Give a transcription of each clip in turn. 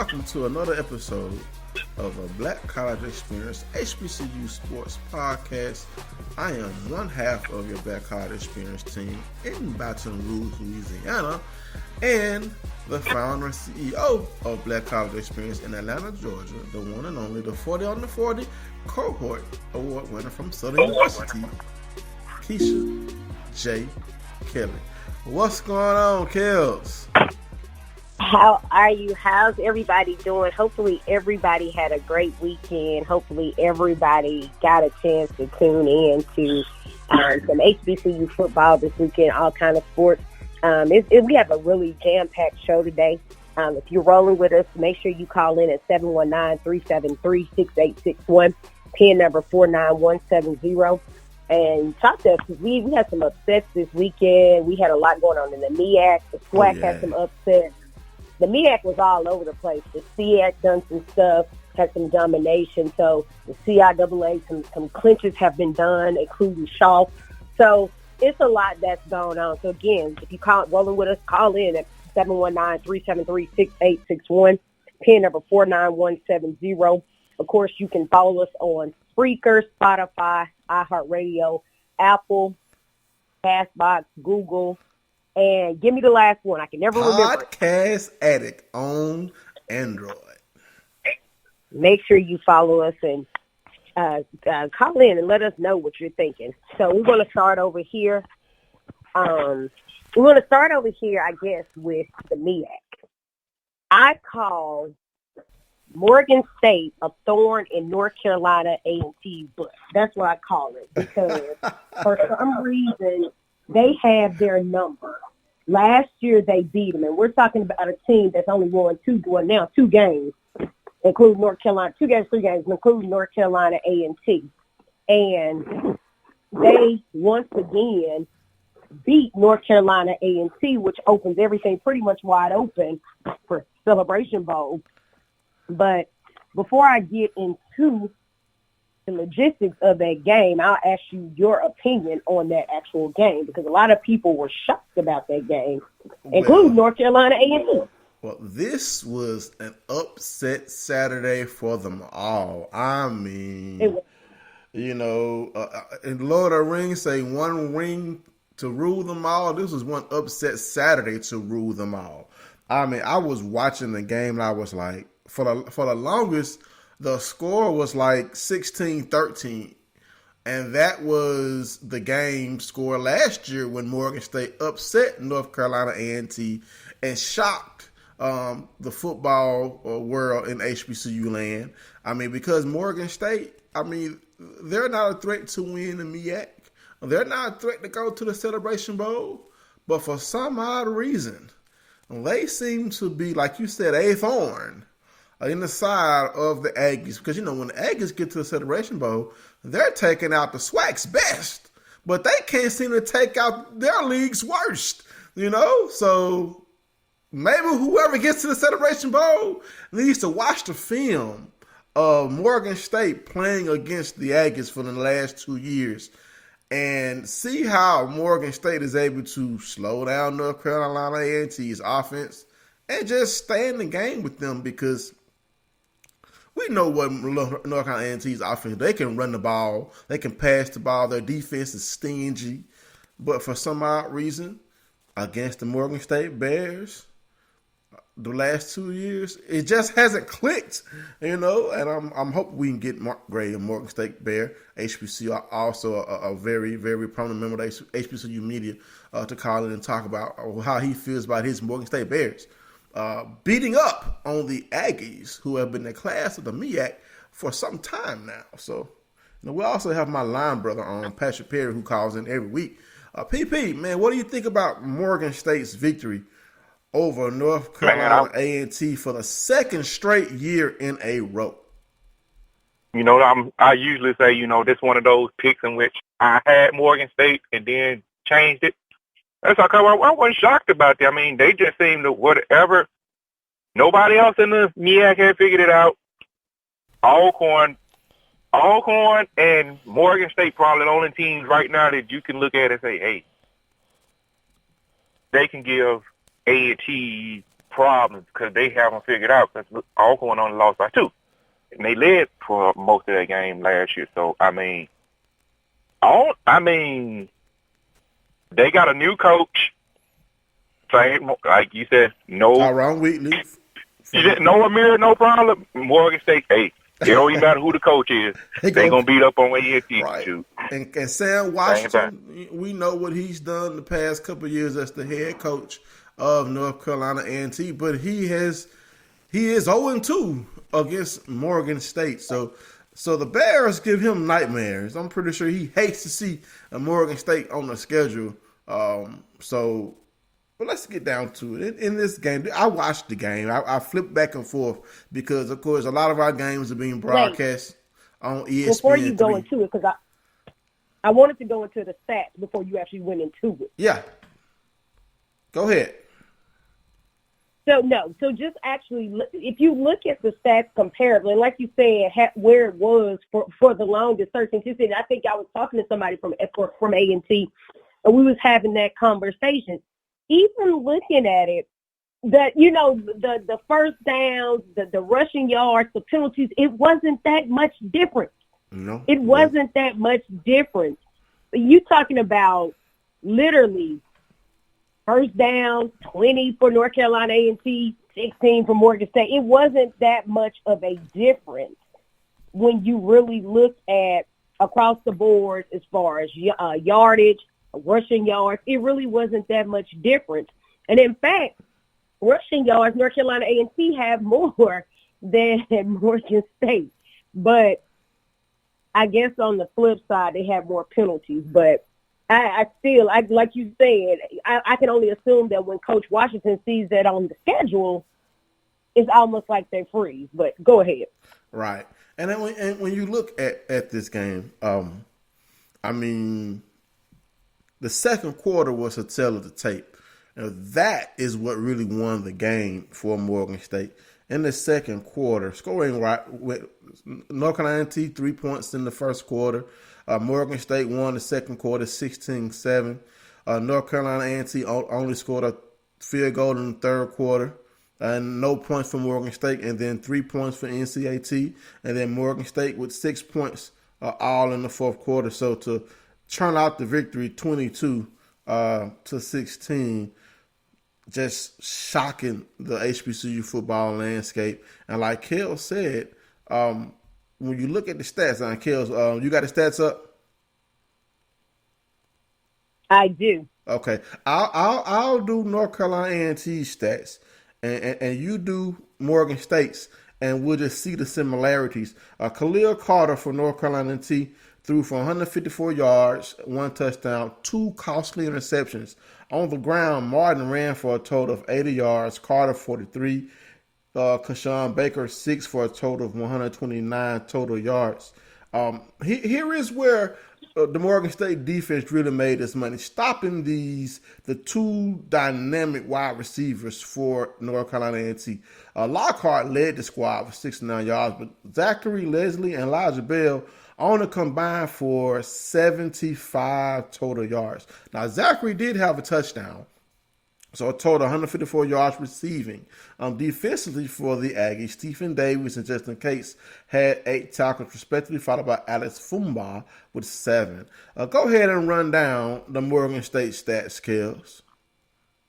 welcome to another episode of a Black College Experience HBCU Sports Podcast. I am one half of your Black College Experience team in Baton Rouge, Louisiana, and the founder and CEO of Black College Experience in Atlanta, Georgia, the one and only, the 40 on the 40 cohort award winner from Southern University, Keisha J. Kelly. What's going on, Kels? How are you? How's everybody doing? Hopefully everybody had a great weekend. Hopefully everybody got a chance to tune in to some HBCU football this weekend, all kind of sports. We have a really jam-packed show today. If you're rolling with us, make sure you call in at 719-373-6861, PIN number 49170. And talk to us, because we had some upsets this weekend. We had a lot going on in the MEAC. The SWAC had some upsets. The MEAC was all over the place. The SIAC done some stuff, had some domination. So the CIAA, some clinches have been done, including Shaw. So it's a lot that's going on. So again, if you rolling with us, call in at 719-373-6861, PIN number 49170. Of course, you can follow us on Spreaker, Spotify, iHeartRadio, Apple, Castbox, Google, and give me the last one. I can never remember. Podcast Addict on Android. Make sure you follow us and call in and let us know what you're thinking. So we're going to start over here. I guess, with the MEAC. I call Morgan State a thorn in North Carolina A&T's butt. That's what I call it, because for some reason they have their number. Last year they beat them, and we're talking about a team that's only won two games, including North Carolina, 3 games, including North Carolina A&T. And they once again beat North Carolina A&T, which opens everything pretty much wide open for Celebration Bowl. But before I get into the logistics of that game, I'll ask you your opinion on that actual game, because a lot of people were shocked about that game, including North Carolina A&T. Well, this was an upset Saturday for them all. I mean, and Lord of the Rings say one ring to rule them all. This was one upset Saturday to rule them all. I mean, I was watching the game and I was like, for the longest, the score was like 16-13. And that was the game score last year when Morgan State upset North Carolina A&T and shocked the football world in HBCU land. I mean, because Morgan State, they're not a threat to win the MEAC. They're not a threat to go to the Celebration Bowl. But for some odd reason, they seem to be, like you said, a thorn in the side of the Aggies. Because, when the Aggies get to the Celebration Bowl, they're taking out the SWAC's best. But they can't seem to take out their league's worst, So maybe whoever gets to the Celebration Bowl needs to watch the film of Morgan State playing against the Aggies for the last 2 years and see how Morgan State is able to slow down North Carolina A&T's offense and just stay in the game with them, because we know what North Carolina A&T's offense, they can run the ball, they can pass the ball, their defense is stingy. But for some odd reason, against the Morgan State Bears, the last 2 years, it just hasn't clicked, and I'm hoping we can get Mark Gray, a Morgan State Bear, HBCU, also a very, very prominent member of the HBCU media, to call in and talk about how he feels about his Morgan State Bears beating up on the Aggies, who have been the class of the MEAC for some time now. So, we also have my line brother on, Patrick Perry, who calls in every week. PP, man, what do you think about Morgan State's victory over North Carolina A&T for the second straight year in a row? I usually say, this one of those picks in which I had Morgan State and then changed it. That's how come I wasn't shocked about that. I mean, they just seemed to whatever. Nobody else in the MEAC had figured it out. Alcorn and Morgan State probably the only teams right now that you can look at and say, hey, they can give A&T problems because they haven't figured out. Because Alcorn only lost by 2, and they led for most of that game last year. So they got a new coach. Same, like you said, no. Tyrone Wheatley. No Amir, no problem. Morgan State, hey, it don't even matter who the coach is. They gonna beat up on A&T. Right. And Sam Washington, we know what he's done the past couple of years as the head coach of North Carolina A&T, but he is 0-2 against Morgan State. So the Bears give him nightmares. I'm pretty sure he hates to see a Morgan State on the schedule. But let's get down to it. In this game, I watched the game. I flipped back and forth because, of course, a lot of our games are being broadcast on ESPN. Before you go into it, because I wanted to go into the stats before you actually went into it. Yeah. Go ahead. So just actually, if you look at the stats comparably, and like you said, where it was for the longest, 13-2, I think I was talking to somebody from A&T, and we was having that conversation. Even looking at it, the first downs, the rushing yards, the penalties, it wasn't that much different. No. It wasn't that much different. You talking about literally first down, 20 for North Carolina A&T, 16 for Morgan State. It wasn't that much of a difference when you really look at across the board as far as yardage, rushing yards. It really wasn't that much different. And in fact, rushing yards, North Carolina A&T have more than Morgan State. But I guess on the flip side, they have more penalties. But I still, like you said, I can only assume that when Coach Washington sees that on the schedule, it's almost like they freeze. But go ahead. Right. And then when you look at this game, the second quarter was a tell of the tape. That is what really won the game for Morgan State. In the second quarter, scoring right with North Carolina A&T 3 points in the first quarter. Morgan State won the second quarter 16-7. North Carolina A&T only scored a field goal in the third quarter. And no points for Morgan State, and then 3 points for NCAT, and then Morgan State with 6 points all in the fourth quarter. So to turn out the victory 22-16, just shocking the HBCU football landscape. And like Kel said, when you look at the stats, and Kel, you got the stats up? I do. Okay, I'll do North Carolina A&T stats, and you do Morgan State's, and we'll just see the similarities. Khalil Carter for North Carolina A&T threw for 154 yards, 1 touchdown, 2 costly interceptions. On the ground, Martin ran for a total of 80 yards, Carter 43, Kashawn Baker 6 for a total of 129 total yards. Here is where the Morgan State defense really made its money, stopping the 2 dynamic wide receivers for North Carolina A&T. Lockhart led the squad with 69 yards, but Zachary Leslie and Elijah Bell only combined for 75 total yards. Now, Zachary did have a touchdown, so a total of 154 yards receiving. Defensively for the Aggies, Stephen Davis and Justin Cates had 8 tackles respectively, followed by Alex Fumba with 7. Go ahead and run down the Morgan State stats skills.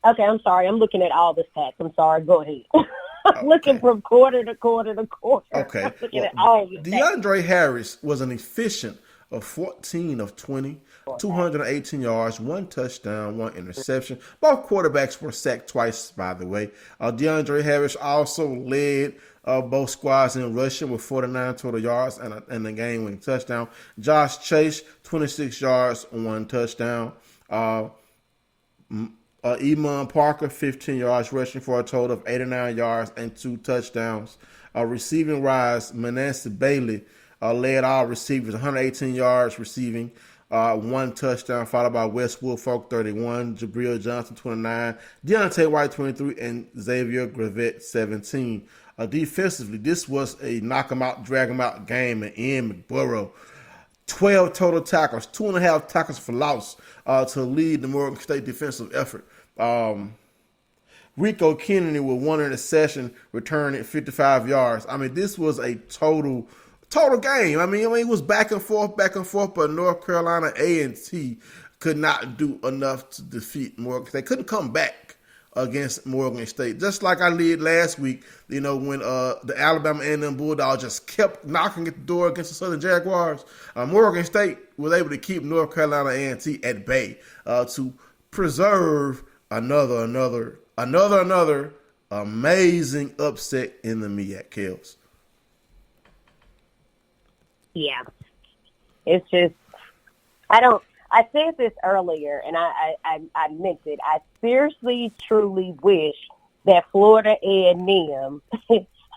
Okay, I'm sorry. I'm looking at all the stats. I'm sorry. Go ahead. I'm looking from quarter to quarter to quarter. Okay. I'm looking at all the stats. DeAndre Harris was an efficient of 14 of 20, 218 yards, 1 touchdown, 1 interception. Both quarterbacks were sacked twice, by the way. DeAndre Harris also led both squads in rushing with 49 total yards and a game-winning touchdown. Josh Chase, 26 yards, 1 touchdown. Iman Parker, 15 yards rushing for a total of 89 yards and 2 touchdowns. Receiving wise, Manasseh Bailey led all receivers, 118 yards receiving, 1 touchdown, followed by Wes Woolfolk, 31, Jabril Johnson, 29, Deontay White, 23, and Xavier Gravett, 17. Defensively, this was a knock-em-out, drag-em-out game, and Ian McBurrow, 12 total tackles, 2.5 tackles for loss to lead the Morgan State defensive effort. Rico Kennedy with one interception, returning 55 yards. I mean, this was a total game. I mean, it was back and forth, but North Carolina A&T could not do enough to defeat Morgan. They couldn't come back against Morgan State. Just like I did last week, when the Alabama A&M Bulldogs just kept knocking at the door against the Southern Jaguars. Morgan State was able to keep North Carolina A&T at bay to preserve another amazing upset in the MEAC, Kels. Yeah. It's just, I said this earlier, and I meant it. I seriously, truly wish that Florida A&M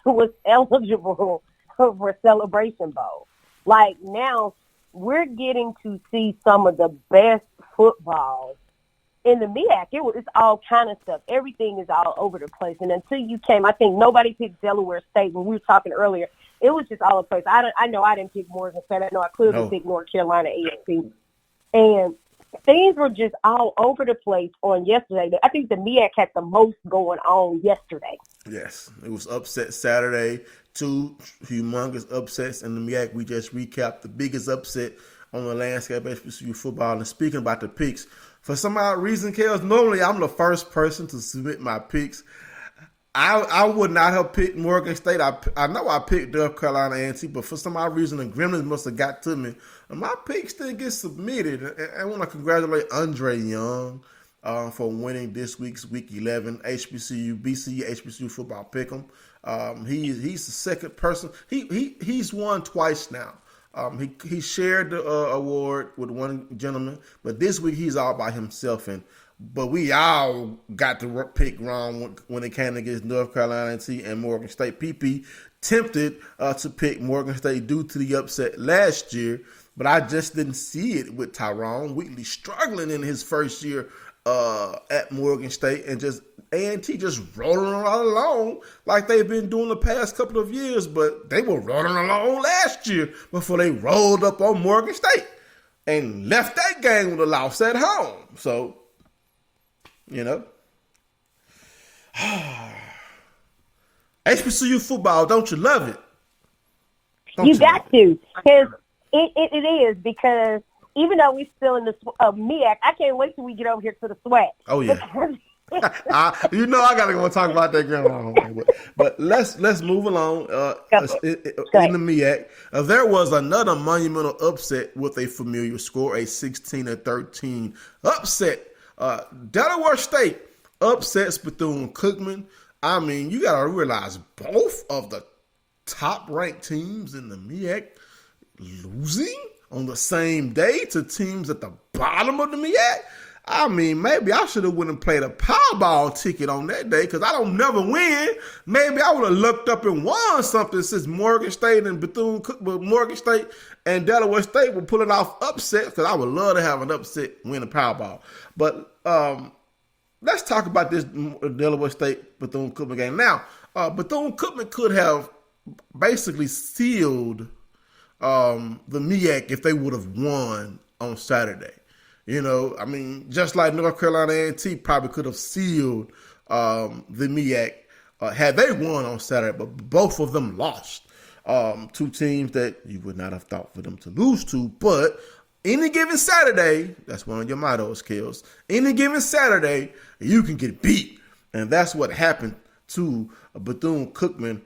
was eligible for Celebration Bowl. Like, now we're getting to see some of the best football in the MEAC. It's all kind of stuff. Everything is all over the place. And until you came, I think nobody picked Delaware State when we were talking earlier. It was just all over the place. I know I didn't pick Morgan State. I know I clearly picked North Carolina A&T. And things were just all over the place on yesterday. I think the MEAC had the most going on yesterday. Yes, it was upset Saturday. 2 humongous upsets in the MEAC. We just recapped the biggest upset on the landscape of HBCU football. And speaking about the picks, for some odd reason, Kels, normally I'm the first person to submit my picks. I would not have picked Morgan State. I know I picked North Carolina A&T, but for some odd reason, the Gremlins must have got to me. And my picks didn't get submitted. I want to congratulate Andre Young for winning this week's Week 11 BCU HBCU football pick'em. He's the second person. He's won twice now. He shared the award with one gentleman, but this week he's all by himself. But we all got to pick wrong when it came against North Carolina A&T and Morgan State. PP tempted to pick Morgan State due to the upset last year, but I just didn't see it with Tyrone Wheatley struggling in his first year at Morgan State, and just A&T just rolling along like they've been doing the past couple of years. But they were rolling along last year before they rolled up on Morgan State and left that game with a loss at home. So, HBCU football, don't you love it? You got to, because it is, because even though we're still in the MEAC, I can't wait till we get over here to the SWAC. Oh, yeah. I got to go and talk about that, Grandma. But let's move along. In the MEAC, there was another monumental upset with a familiar score, a 16-13 upset. Delaware State upsets Bethune-Cookman. I mean, you got to realize both of the top-ranked teams in the MEAC losing on the same day to teams at the bottom of the MEAC. I mean, maybe I should have went and played a Powerball ticket on that day, because I don't never win. Maybe I would have looked up and won something since Morgan State and Morgan State and Delaware State were pulling off upsets, because I would love to have an upset win a Powerball. But let's talk about this Delaware State Bethune-Cookman game. Now, Bethune-Cookman could have basically sealed the MEAC if they would have won on Saturday. I mean, just like North Carolina A&T probably could have sealed the MEAC had they won on Saturday, but both of them lost. Two teams that you would not have thought for them to lose to, but any given Saturday, that's one of your mottos, Kels. Any given Saturday, you can get beat. And that's what happened to Bethune-Cookman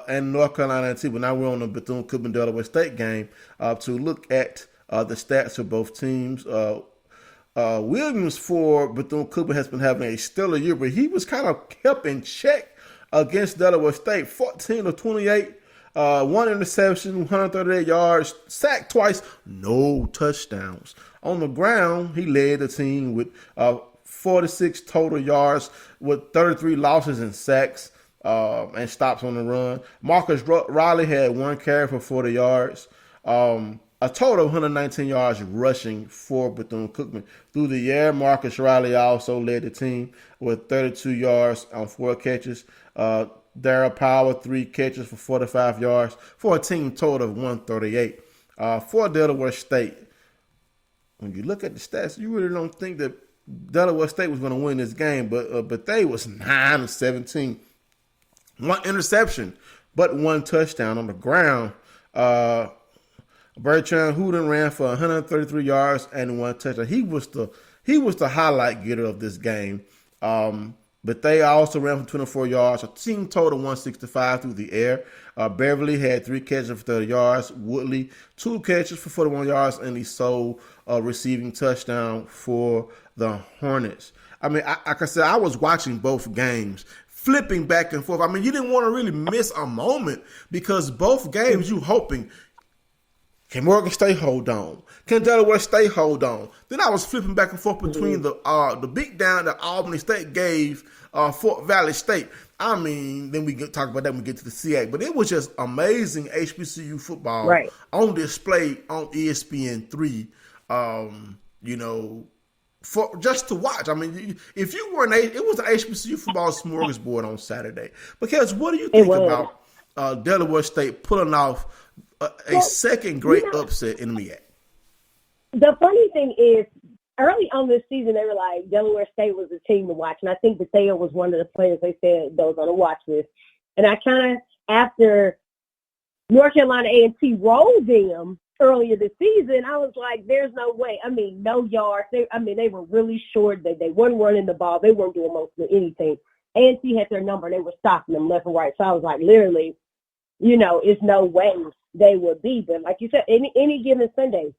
and North Carolina A&T. But now we're on the Bethune-Cookman-Delaware State game to look at the stats of both teams. Williams for Bethune-Cookman has been having a stellar year, but he was kind of kept in check against Delaware State. 14 of 28, one interception, 138 yards, sacked twice, no touchdowns. On the ground, he led the team with 46 total yards with 33 losses and sacks and stops on the run. Marcus Riley had one carry for 40 yards. A total of 119 yards rushing for Bethune-Cookman. Through the air, Marcus Riley also led the team with 32 yards on 4 catches. Darrell Power, 3 catches for 45 yards for a team total of 138. For Delaware State, when you look at the stats, you really don't think that Delaware State was going to win this game, but they was 9-17. One interception, but one touchdown on the ground. Bertrand Hooden ran for 133 yards and one touchdown. He was the highlight getter of this game. But they also ran for 24 yards. A team total 165 through the air. Beverly had 3 catches for 30 yards. Woodley 2 catches for 41 yards, and he sole receiving touchdown for the Hornets. I mean, like I said, I was watching both games, flipping back and forth. I mean, you didn't want to really miss a moment because both games you hoping, can Morgan State hold on? Can Delaware State hold on? Then I was flipping back and forth between the beatdown that Albany State gave Fort Valley State. I mean, then we can talk about that when we get to the SIAC. But it was just amazing HBCU football on display on ESPN3. For just to watch. I mean, if you were it was an HBCU football smorgasbord on Saturday. Because what do you think about Delaware State pulling off a second great upset in the MEAC? The funny thing is, early on this season, they were like, Delaware State was a team to watch. And I think that Theo was one of the players they said that was on the watch list. And I kind of, after North Carolina A&T rolled them earlier this season, I was like, there's no way. I mean, no yards. They were really short. They weren't running the ball. They weren't doing most of anything. A&T had their number. They were stopping them left and right. So I was like, literally, it's no way they would be. But like you said, any given Sunday,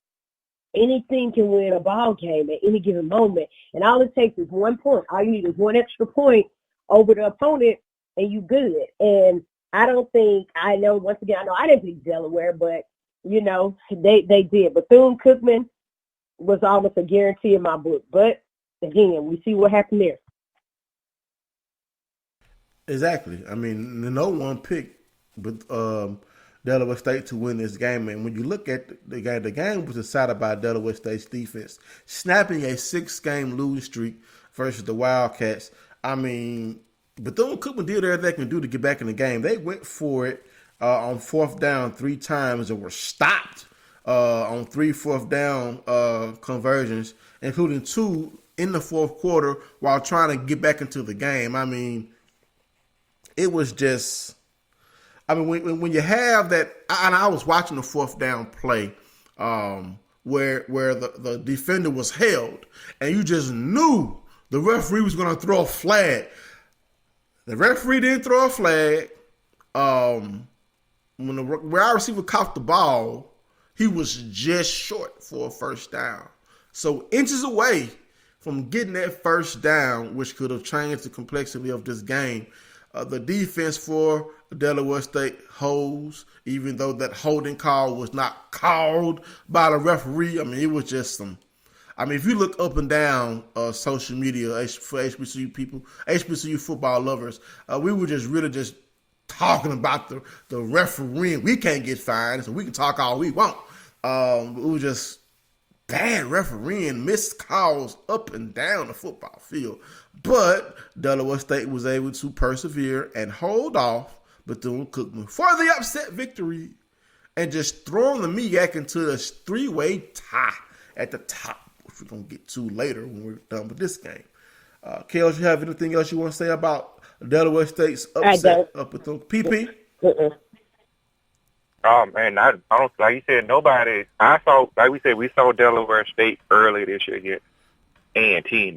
any team can win a ball game at any given moment. And all it takes is 1 point. All you need is one extra point over the opponent, and you good. And I know I didn't pick Delaware, but, they did. Bethune-Cookman was almost a guarantee in my book. But, again, we see what happened there. Exactly. I mean, no one picked Delaware State to win this game. And when you look at the game was decided by Delaware State's defense, snapping a 6-game losing streak versus the Wildcats. I mean, Bethune-Cookman did everything they can do to get back in the game. They went for it on 4th down 3 times and were stopped on 3 4th-down conversions, including 2 in the 4th quarter while trying to get back into the game. I mean, it was just... I mean, when you have that, and I was watching the 4th down play where the defender was held, and you just knew the referee was going to throw a flag. The referee didn't throw a flag. When the wide receiver caught the ball, he was just short for a 1st down. So inches away from getting that 1st down, which could have changed the complexity of this game. The defense for Delaware State holds, even though that holding call was not called by the referee. I mean, it was just if you look up and down social media for HBCU people, HBCU football lovers, we were just really just talking about the refereeing. We can't get fined, so we can talk all we want. It was just bad refereeing, missed calls up and down the football field. But Delaware State was able to persevere and hold off Bethune-Cookman for the upset victory and just throwing the MEAC into a 3-way tie at the top, which we're going to get to later when we're done with this game. Kels, you have anything else you want to say about Delaware State's upset up with the PP? Oh, man, I don't, like you said, nobody. I saw, like we said, we saw Delaware State earlier this year against A&T.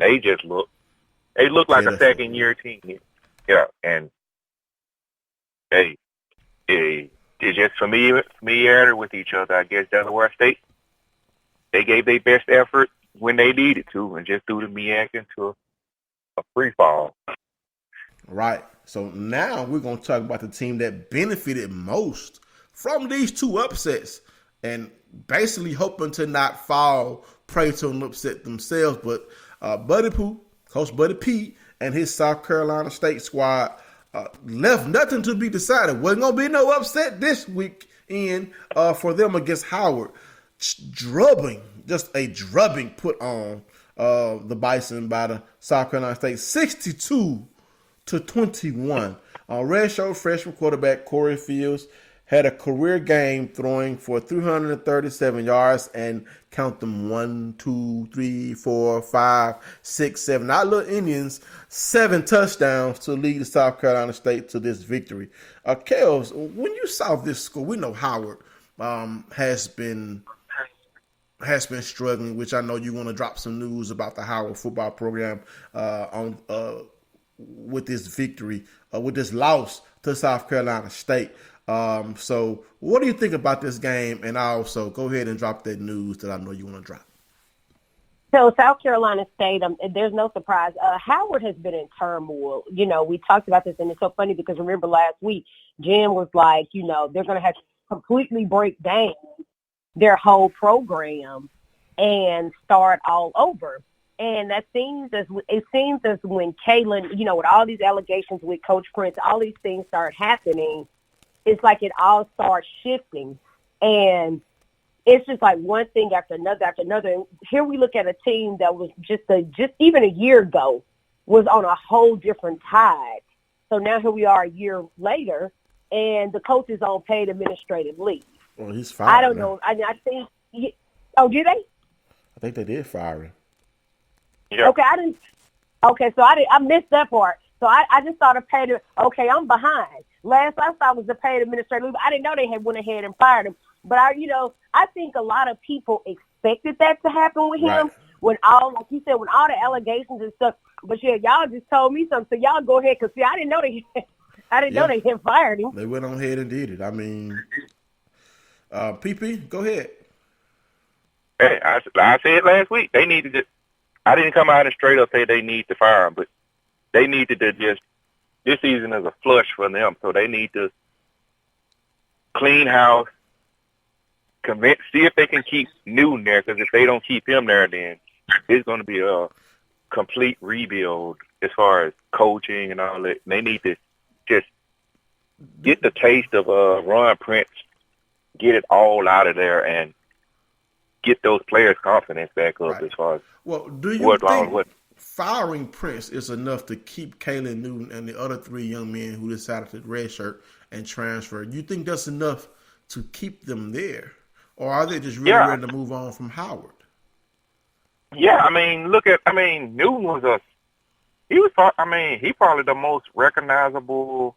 They look like a second-year team. Yeah, and it's just familiarity with each other. I guess Delaware State, they gave their best effort when they needed to and just threw the MEAC into a free fall. Right. So now we're going to talk about the team that benefited most from these 2 upsets and basically hoping to not fall prey to an upset themselves. But Coach Buddy P, and his South Carolina State squad left nothing to be decided. Wasn't going to be no upset this weekend for them against Howard. Just a drubbing put on the Bison by the South Carolina State, 62-21. Redshirt freshman quarterback Corey Fields had a career game throwing for 337 yards and count them 1, 2, 3, 4, 5, 6, 7. Not little Indians, 7 touchdowns to lead South Carolina State to this victory. Kels, when you saw this score, we know Howard has been struggling, which I know you want to drop some news about the Howard football program with this victory, with this loss to South Carolina State. So what do you think about this game? And also go ahead and drop that news that I know you want to drop. So South Carolina State, there's no surprise. Howard has been in turmoil. You know, we talked about this, and it's so funny because remember last week, Jen was like, you know, they're going to have to completely break down their whole program and start all over. And it seems as when Kaylin, you know, with all these allegations with Coach Prince, all these things start happening, it's like it all starts shifting. And it's just like one thing after another after another. And here we look at a team that was just even a year ago was on a whole different tide. So now here we are a year later, and the coach is on paid administrative leave. Well, he's fired. I don't know. I think. Did they? I think they did fire him. Yeah. Okay, I didn't. Okay, so I missed that part. So I just thought of paid. Okay, I'm behind. Last I saw was the paid administrative leave. I didn't know they had went ahead and fired him. But I think a lot of people expected that to happen with him Right. when all, like you said, when all the allegations and stuff. But yeah, y'all just told me something. So y'all go ahead, because see, I didn't know they had fired him. They went on ahead and did it. I mean, PP, go ahead. Hey, I said last week they needed to. I didn't come out and straight up say they need to fire him, but they needed to just. This season is a flush for them, so they need to clean house, see if they can keep Newton there, because if they don't keep him there, then it's going to be a complete rebuild as far as coaching and all that. They need to just get the taste of Ron Prince, get it all out of there, and get those players' confidence back up. Right. As far as do you think firing Prince is enough to keep Kalen Newton and the other 3 young men who decided to redshirt and transfer? You think that's enough to keep them there, or are they just really ready to move on from Howard? Yeah, I mean, Newton was he probably the most recognizable,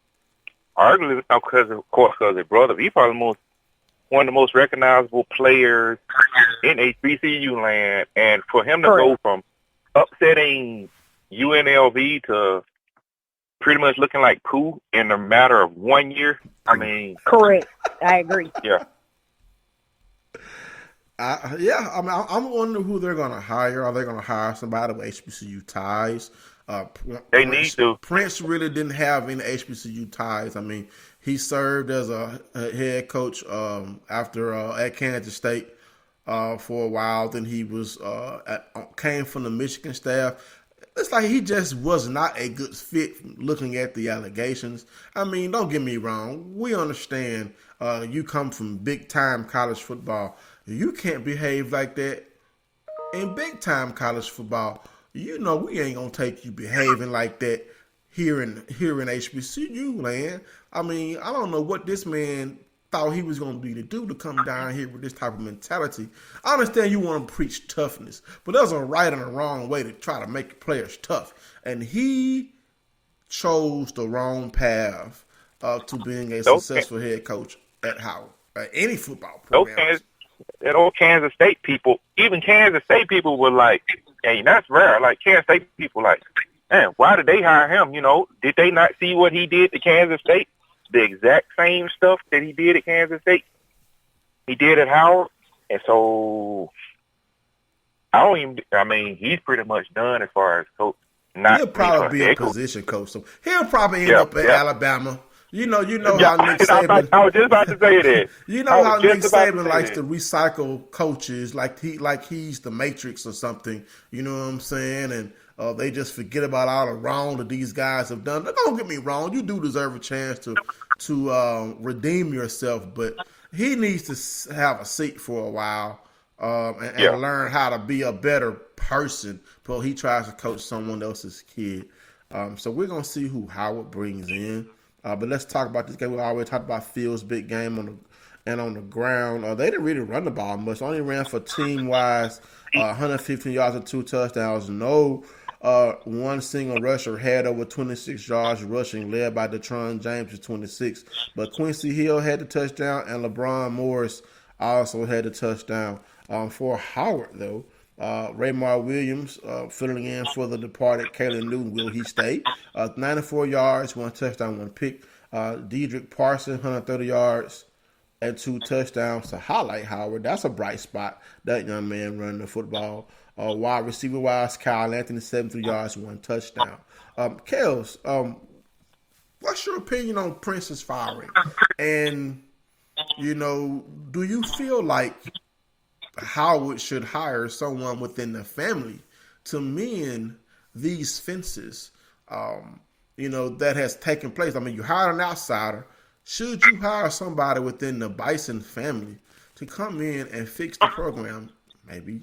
arguably because his brother, he probably one of the most recognizable players in HBCU land, and for him to go from upsetting UNLV to pretty much looking like poo in a matter of 1 year, I mean... Correct. I agree. Yeah. I'm wondering who they're going to hire. Are they going to hire somebody with HBCU ties? They need to. Prince really didn't have any HBCU ties. I mean, he served as a head coach after at Kansas State for a while. Then he was came from the Michigan staff. It's like he just was not a good fit looking at the allegations. I mean, don't get me wrong. We understand you come from big-time college football. You can't behave like that in big-time college football. You know we ain't going to take you behaving like that here in HBCU land. I mean, I don't know what this man thought he was going to be to do to come down here with this type of mentality. I understand you want to preach toughness, but there's a right and a wrong way to try to make players tough. And he chose the wrong path to being a successful head coach at Howard, any football program. Those Kansas State people, even Kansas State people were like, hey, that's rare. Like, Kansas State people like, man, why did they hire him? You know, did they not see what he did to Kansas State? The exact same stuff that he did at Kansas State, he did at Howard. And so, he's pretty much done as far as coach. He'll probably be a position coach. So he'll probably end up at Alabama. You know how Nick Saban. I was just about to say that. You know how Nick Saban likes to recycle coaches, like he's the Matrix or something. You know what I'm saying? And they just forget about all the wrong that these guys have done. Don't get me wrong. You do deserve a chance to redeem yourself, but he needs to have a seat for a while and learn how to be a better person before he tries to coach someone else's kid. So we're gonna see who Howard brings in. But let's talk about this game. We already talked about Fields' big game on the ground. They didn't really run the ball much. Only ran for team-wise 115 yards and 2 touchdowns. No one single rusher had over 26 yards rushing, led by Detron James with 26. But Quincy Hill had the touchdown, and LeBron Morris also had the touchdown. For Howard, though, Raymar Williams filling in for the departed Kalen Newton. Will he stay? 94 yards, 1 touchdown, 1 pick. Dedrick Parson, 130 yards and 2 touchdowns to highlight Howard. That's a bright spot, that young man running the football. Wide receiver-wise, Kyle Anthony, 73 yards, 1 touchdown. Kels, what's your opinion on Prince's firing? And, do you feel like Howard should hire someone within the family to mend these fences, that has taken place? I mean, you hired an outsider. Should you hire somebody within the Bison family to come in and fix the program? Maybe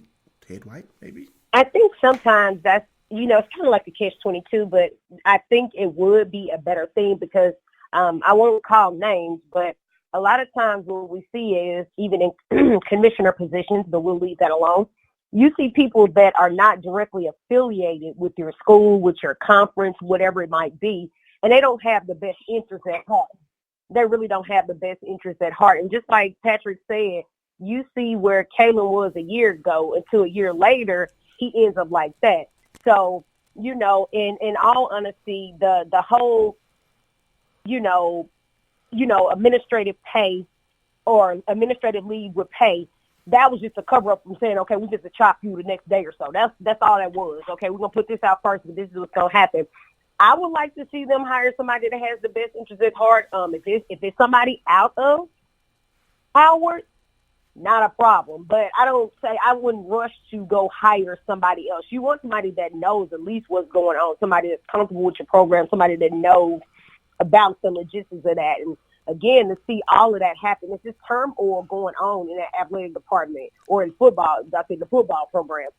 Ted White, maybe? I think sometimes that's, it's kind of like a catch-22, but I think it would be a better thing because I won't call names, but a lot of times what we see is, even in commissioner positions, but we'll leave that alone, you see people that are not directly affiliated with your school, with your conference, whatever it might be, and they don't have the best interest at heart. They really don't have the best interest at heart. And just like Patrick said, you see where Kalen was a year ago until a year later, he ends up like that. So, in all honesty, the whole, administrative pay or administrative leave with pay, that was just a cover up from saying, okay, we just to chop you the next day or so. That's all that was. Okay, we're going to put this out first, but this is what's going to happen. I would like to see them hire somebody that has the best interest at heart. If it's somebody out of Howard, not a problem. But I wouldn't rush to go hire somebody else. You want somebody that knows at least what's going on, somebody that's comfortable with your program, somebody that knows about the logistics of that. And again, to see all of that happen, it's this turmoil going on in that athletic department or in football, I think the football program.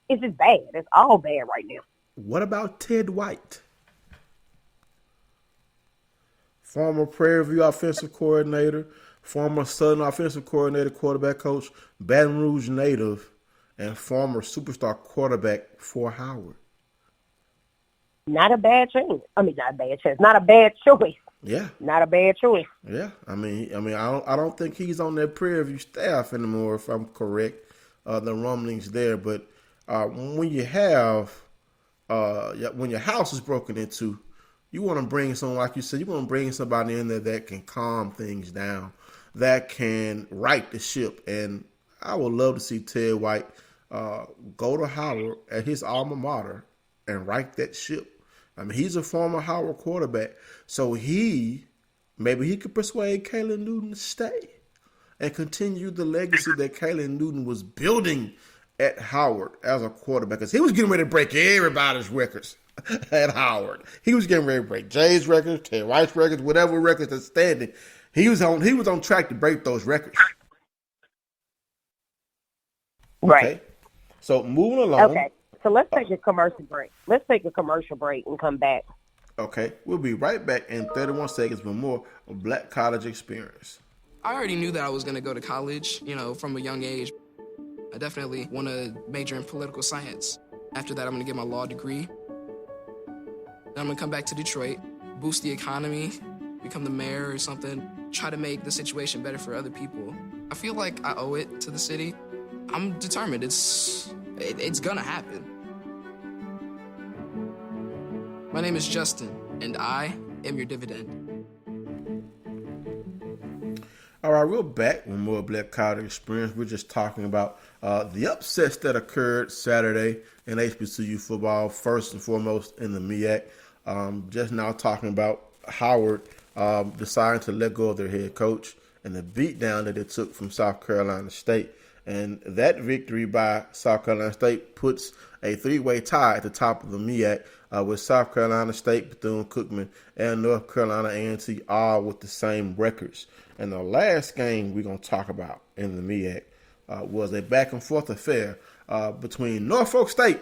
It's just bad. It's all bad right now. What about Ted White? Former Prairie View offensive coordinator, former Southern offensive coordinator, quarterback coach, Baton Rouge native, and former superstar quarterback for Howard. Not a bad choice. Not a bad choice. Not a bad choice. Yeah. Not a bad choice. Yeah. I don't think he's on that Prairie View staff anymore, if I'm correct. The rumblings there, but when you have when your house is broken into, you want to bring someone, like you said, you want to bring somebody in there that can calm things down, that can right the ship. And I would love to see Ted White go to Howard at his alma mater and right that ship. He's a former Howard quarterback, so maybe he could persuade Kalen Newton to stay and continue the legacy that Kalen Newton was building at Howard as a quarterback, because he was getting ready to break everybody's records at Howard. He was getting ready to break Jay's records, Ted White's records, whatever records are standing. He was on track to break those records. Right. Okay. So moving along. Okay. So let's take a commercial break. And come back. Okay. We'll be right back in 31 seconds with more of Black College Experience. I already knew that I was going to go to college, from a young age. I definitely want to major in political science. After that, I'm going to get my law degree. Then I'm going to come back to Detroit, boost the economy, become the mayor or something, try to make the situation better for other people. I feel like I owe it to the city. I'm determined. It's going to happen. My name is Justin, and I am your dividend. All right, we're back with more Black College Experience. We're just talking about the upsets that occurred Saturday in HBCU football, first and foremost in the MEAC. Just now talking about Howard deciding to let go of their head coach and the beatdown that it took from South Carolina State. And that victory by South Carolina State puts a three-way tie at the top of the MEAC with South Carolina State, Bethune-Cookman, and North Carolina A&T all with the same records. And the last game we're going to talk about in the MEAC was a back-and-forth affair between Norfolk State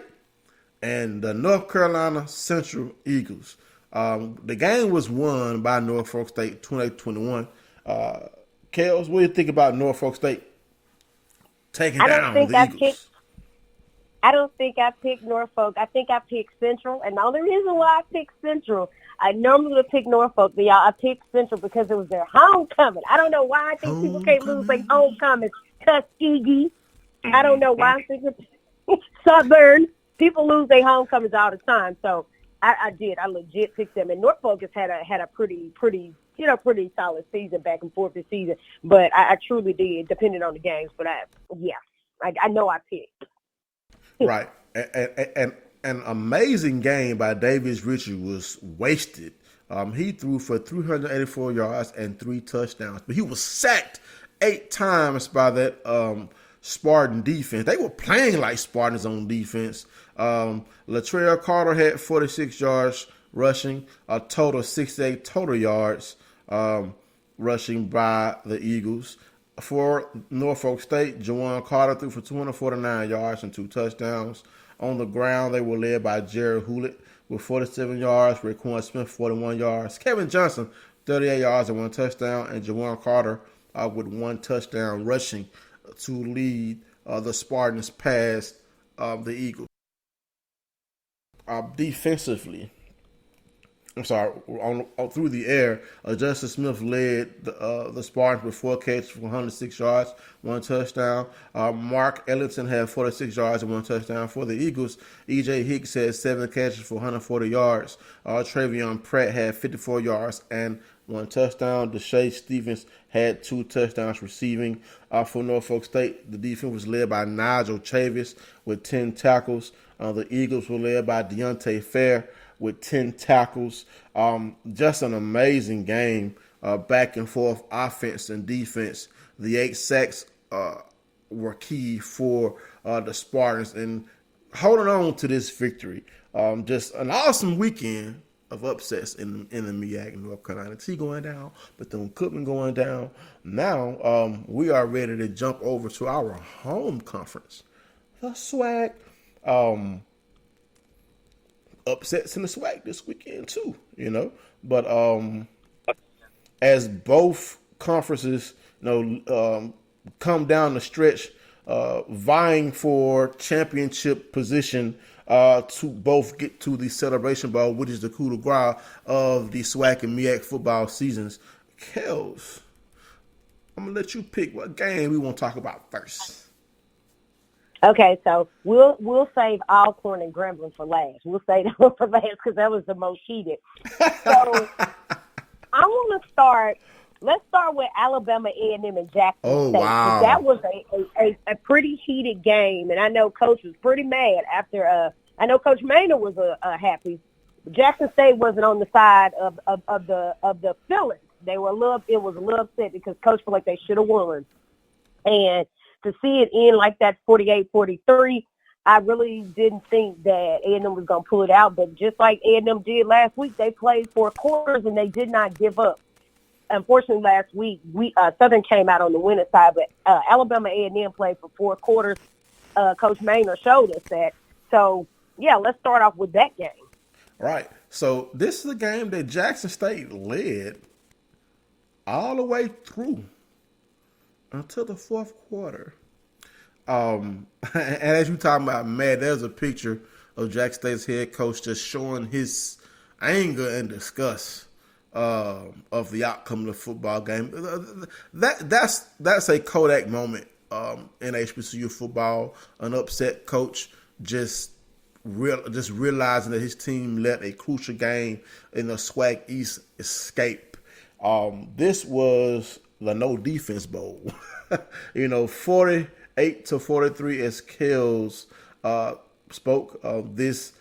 and the North Carolina Central Eagles. The game was won by Norfolk State 28-21. Kels, what do you think about Norfolk State taking down the Eagles? I don't think I picked Norfolk. I think I picked Central. And the only reason why I picked Central, I normally would pick Norfolk, but y'all, I picked Central because it was their homecoming. I don't know why I think people can't lose their homecoming. Tuskegee. I don't know why I'm thinking Southern. People lose their homecomings all the time. So I did. I legit picked them. And Norfolk has had a pretty solid season back and forth this season. But I truly did, depending on the games. But I know I picked. Right. And an amazing game by Davis Richard was wasted. He threw for 384 yards and 3 touchdowns, but he was sacked 8 times by that Spartan defense. They were playing like Spartans on defense. Latrell Carter had 46 yards rushing, a total of 68 total yards rushing by the Eagles. For Norfolk State, Jawan Carter threw for 249 yards and 2 touchdowns. On the ground, they were led by Jared Hewlett with 47 yards, Raekwon Smith 41 yards, Kevin Johnson 38 yards and 1 touchdown, and Jawan Carter with 1 touchdown rushing to lead the Spartans past the Eagles. Defensively, through the air, Justin Smith led the Spartans with 4 catches for 106 yards, 1 touchdown. Mark Ellington had 46 yards and 1 touchdown. For the Eagles, E.J. Hicks had 7 catches for 140 yards. Travion Pratt had 54 yards and 1 touchdown. Deshae Stevens had 2 touchdowns receiving. For Norfolk State, the defense was led by Nigel Chavis with 10 tackles. The Eagles were led by Deontay Fair with 10 tackles. Just an amazing game, back and forth offense and defense. The 8 sacks were key for the Spartans and holding on to this victory. Just an awesome weekend of upsets in the MEAC in North Carolina. T going down, Bethune-Cookman going down. Now we are ready to jump over to our home conference, the SWAC. Upsets in the SWAC this weekend too, But as both conferences, come down the stretch, vying for championship position to both get to the Celebration Bowl, which is the coup de grace of the SWAC and MEAC football seasons. Kels, I'm gonna let you pick what game we want to talk about first. Okay, so we'll save Alcorn and Grambling for last. We'll save that one for last because that was the most heated. So I want to start. Let's start with Alabama A&M and Jackson State. Wow! That was a pretty heated game, and I know Coach was pretty mad after. I know Coach Maynard was happy. Jackson State wasn't on the side of the feelings. It was a little upset because Coach felt like they should have won, and to see it end like that 48-43, I really didn't think that A&M was going to pull it out. But just like A&M did last week, they played 4 quarters and they did not give up. Unfortunately, last week, Southern came out on the winning side, but Alabama A&M played for 4 quarters. Coach Maynard showed us that. So, yeah, let's start off with that game. Right. So this is a game that Jackson State led all the way through until the 4th quarter. And as you talking about, man, there's a picture of Jackson State's head coach just showing his anger and disgust of the outcome of the football game. That's a Kodak moment in HBCU football. An upset coach just realizing that his team let a crucial game in the SWAC East escape. This was the no defense bowl. 48-43 as Kels spoke. This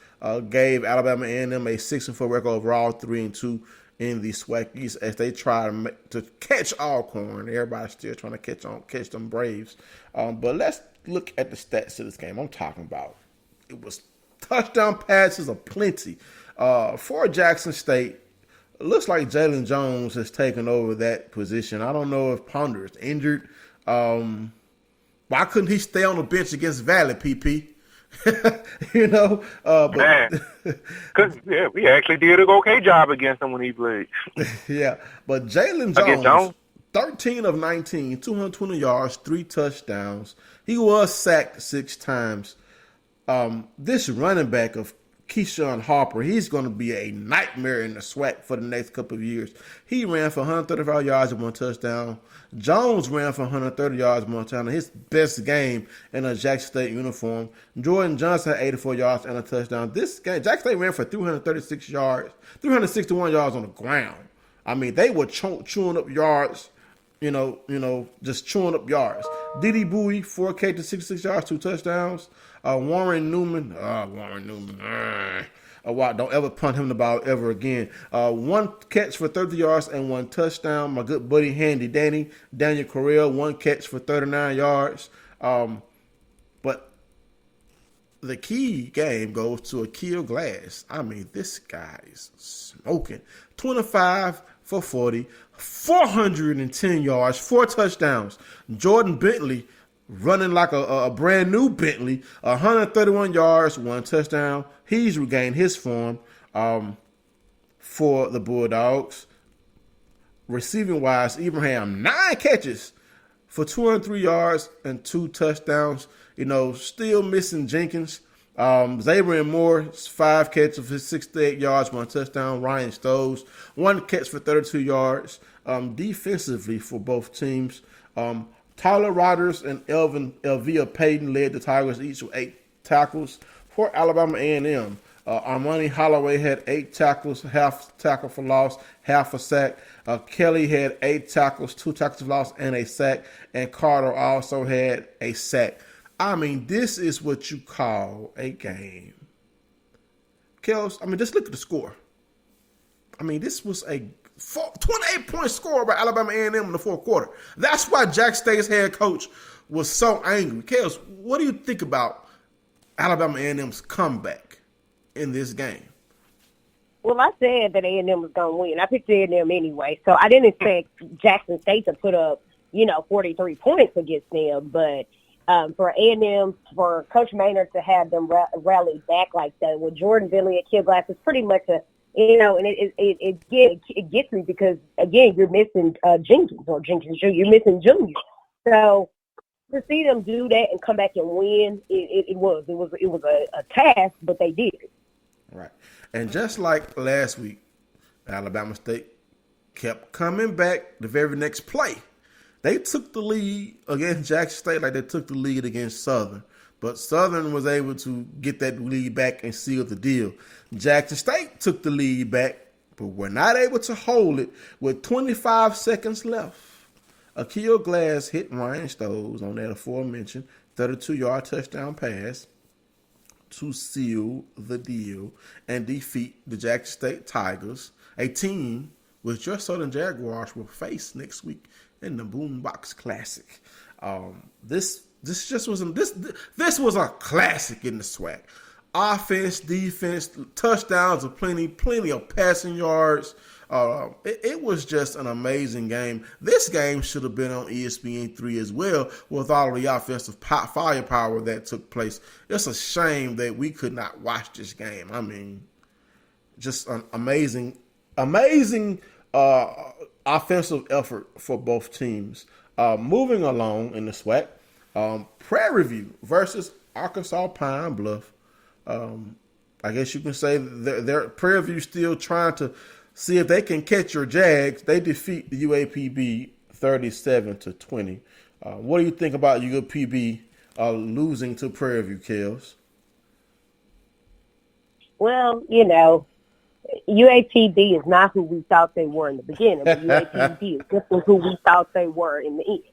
gave Alabama A&M a 6-4 record overall, 3-2 in the SWAC East as they try to catch Alcorn. Everybody's still trying to catch them Braves. But let's look at the stats of this game. I'm talking about it was touchdown passes aplenty for Jackson State. It looks like Jalen Jones has taken over that position. I don't know if Ponder is injured. Why couldn't he stay on the bench against Valley, PP? But Man, because we actually did an okay job against him when he played yeah, but Jalen against Jones, Jones. 13 of 19, 220 yards, 3 touchdowns. He was sacked 6 times. This running back of Keyshawn Harper, he's going to be a nightmare in the SWAC for the next couple of years. He ran for 135 yards and 1 touchdown. Jones ran for 130 yards and 1 touchdown. His best game in a Jackson State uniform. Jordan Johnson had 84 yards and a touchdown. This game, Jackson State ran for 336 yards, 361 yards on the ground. I mean, they were chewing up yards. Just chewing up yards. Didi Bowie, 4 catches, 66 yards, 2 touchdowns. Warren Newman. Wow, don't ever punt him the ball ever again. 1 catch for 30 yards and 1 touchdown. My good buddy Handy Daniel Correa, 1 catch for 39 yards. But the key game goes to Akil Glass. I mean, this guy is smoking. 25 for 40, 410 yards, 4 touchdowns. Jordan Bentley running like a brand new Bentley, 131 yards, 1 touchdown. He's regained his form for the Bulldogs. Receiving wise, Ibrahim, 9 catches for 203 yards and 2 touchdowns. Still missing Jenkins. Xavier Moore, 5 catches for 68 yards, 1 touchdown. Ryan Stokes, 1 catch for 32 yards. Defensively for both teams, Tyler Rodgers and Elvia Payton led the Tigers each with 8 tackles. For Alabama A&M, Armani Holloway had 8 tackles, half tackle for loss, half a sack. Kelly had 8 tackles, 2 tackles for loss, and a sack. And Carter also had a sack. I mean, this is what you call a game. Kels, just look at the score. This was a 28-point score by Alabama A&M in the 4th quarter. That's why Jack State's head coach was so angry. Kels, what do you think about Alabama A&M's comeback in this game? Well, I said that A&M was going to win. I picked A&M anyway, so I didn't expect Jackson State to put up, 43 points against them, but for A&M, for Coach Maynard to have them rally back like that with Jordan Bentley and Kid Glass is pretty much and it gets me because, again, you're missing Jenkins Jr. You're missing Junior. So to see them do that and come back and win, it was a task, but they did it. Right. And just like last week, Alabama State kept coming back the very next play. They took the lead against Jackson State like they took the lead against Southern. But Southern was able to get that lead back and seal the deal. Jackson State took the lead back, but were not able to hold it with 25 seconds left. Akil Glass hit Ryan Stokes on that aforementioned 32-yard touchdown pass to seal the deal and defeat the Jackson State Tigers, a team which your Southern Jaguars will face next week in the Boombox Classic. This was a classic in the SWAC. Offense, defense, touchdowns of plenty of passing yards. It was just an amazing game. This game should have been on ESPN3 as well with all of the offensive firepower that took place. It's a shame that we could not watch this game. Just an amazing offensive effort for both teams. Moving along in the SWAC, Prairie View versus Arkansas Pine Bluff. I guess you can say they're Prairie View still trying to see if they can catch your Jags. They defeat the UAPB 37-20. What do you think about UAPB losing to Prairie View, Kels? Well, UAPB is not who we thought they were in the beginning, but UAPB is different who we thought they were in the end.